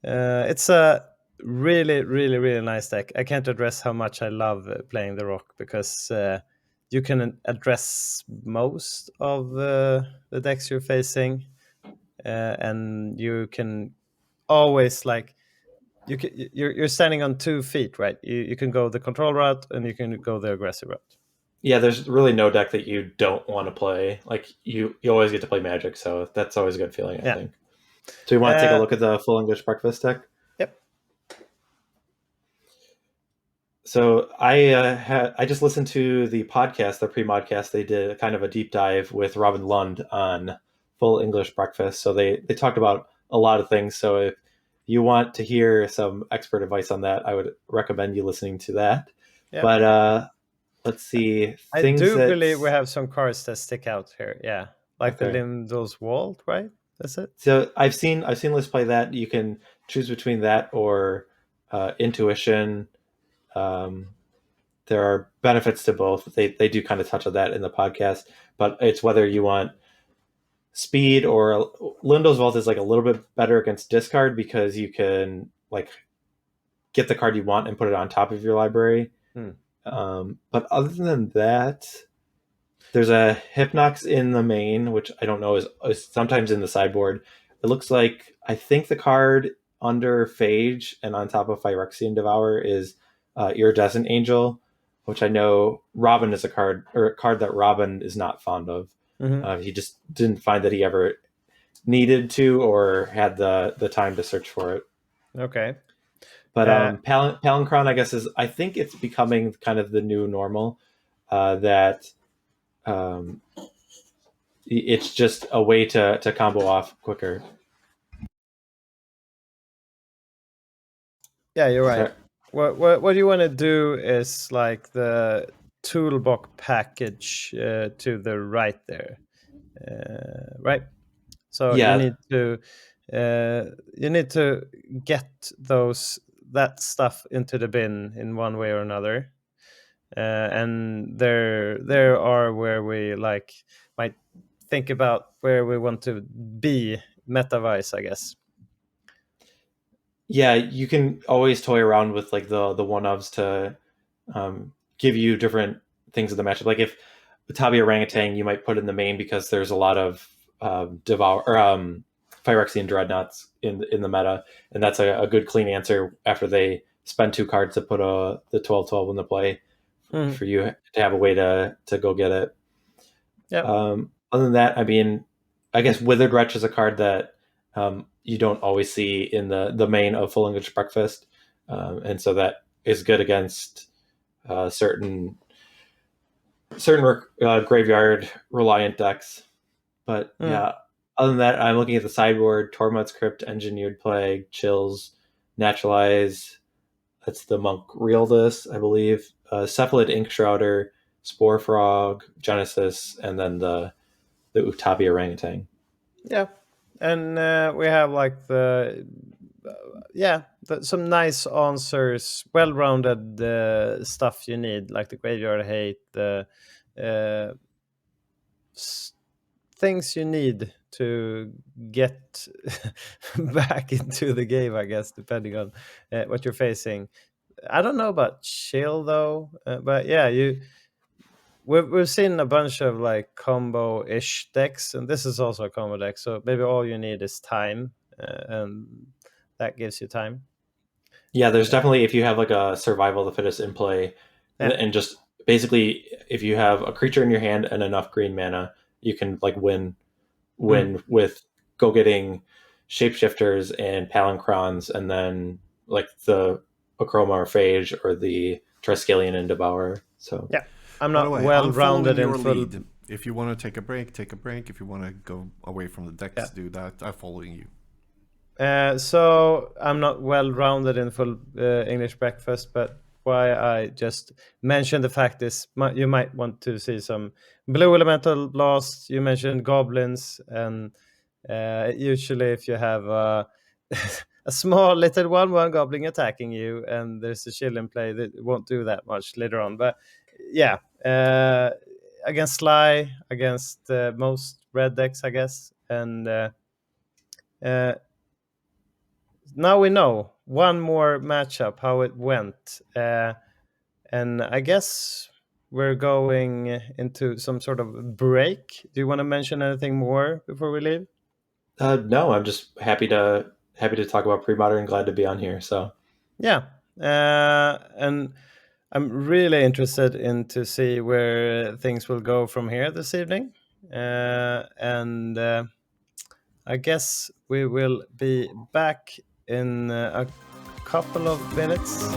Speaker 3: it's a really, really, really nice deck. I can't address how much I love playing the Rock, because you can address most of the decks you're facing, and you can always like you're standing on 2 feet, right? You can go the control route and you can go the aggressive route.
Speaker 4: Yeah, there's really no deck that you don't want to play. Like you always get to play Magic, so that's always a good feeling, I think. So you want to take a look at the full English breakfast deck?
Speaker 3: Yep.
Speaker 4: So I just listened to the podcast, the Premodcast. They did kind of a deep dive with Robin Lund on full English breakfast. So they talked about a lot of things. So if you want to hear some expert advice on that, I would recommend you listening to that. Yep. But let's see.
Speaker 3: I do believe we have some cards that stick out here. Yeah, like the Limdol's Vault, right? That's it.
Speaker 4: So I've seen Liz play that. You can choose between that or Intuition. There are benefits to both. They do kind of touch on that in the podcast, but it's whether you want speed or Limdol's Vault is like a little bit better against discard because you can like get the card you want and put it on top of your library. But other than that, there's a Hypnox in the main, which I don't know is sometimes in the sideboard. It looks like, I think the card under Phage and on top of Phyrexian Devourer is Iridescent Angel, which I know Robin is a card that Robin is not fond of. He just didn't find that he ever needed to or had the time to search for it.
Speaker 3: Okay.
Speaker 4: But Palancron, I guess, I think it's becoming kind of the new normal, that it's just a way to combo off quicker.
Speaker 3: Yeah, you're right. What you want to do is like the toolbox package to the right there, right? So you need to get that stuff into the bin in one way or another, and there are where we like might think about where we want to be meta-wise, I guess.
Speaker 4: Yeah, you can always toy around with like the one-ofs to give you different things in the matchup. Like if Tabi Orangutan, you might put in the main because there's a lot of Phyrexian Dreadnoughts in the meta, and that's a good clean answer after they spend 2 cards to put the 12/12 into play for you to have a way to go get it.
Speaker 3: Yeah.
Speaker 4: Other than that, I mean, I guess Withered Wretch is a card that you don't always see in the main of Full English Breakfast, and so that is good against certain graveyard reliant decks. But yeah, other than that, I'm looking at the sideboard: Tormod's Crypt, Engineered Plague, Chills, Naturalize. That's the Monk Realist, I believe. Cephalid Inkshrouder, Spore Frog, Genesis, and then the Utopia Orangutan.
Speaker 3: Yeah, and we have like some nice answers, well-rounded stuff you need, like the Graveyard Hate, the things you need to get back into the game, I guess, depending on what you're facing. I don't know about Chill though, but yeah, we've seen a bunch of like combo-ish decks, and this is also a combo deck. So maybe all you need is time, and that gives you time.
Speaker 4: Yeah, there's definitely, if you have like a Survival of the Fittest in play, and just basically if you have a creature in your hand and enough green mana, you can like win with go getting Shapeshifters and Palancrons, and then like the Akroma or Phage or the Triskelion and Devourer. So
Speaker 3: yeah, I'm not well-rounded in full.
Speaker 1: Lead. If you want to take a break, take a break. If you want to go away from the decks, do that. I'm following you.
Speaker 3: So I'm not well-rounded in full English Breakfast, but why I just mentioned the fact is you might want to see some Blue Elemental Blast. You mentioned Goblins, and usually if you have a a small little one goblin attacking you, and there's a chill in play that won't do that much later on. But yeah, against Sly, against most red decks, I guess, and now we know one more matchup how it went, and I guess we're going into some sort of break. Do you want to mention anything more before we leave?
Speaker 4: No, I'm just happy to talk about Premodern. Glad to be on here. So
Speaker 3: Yeah, and I'm really interested in to see where things will go from here this evening, and I guess we will be back in a couple of minutes.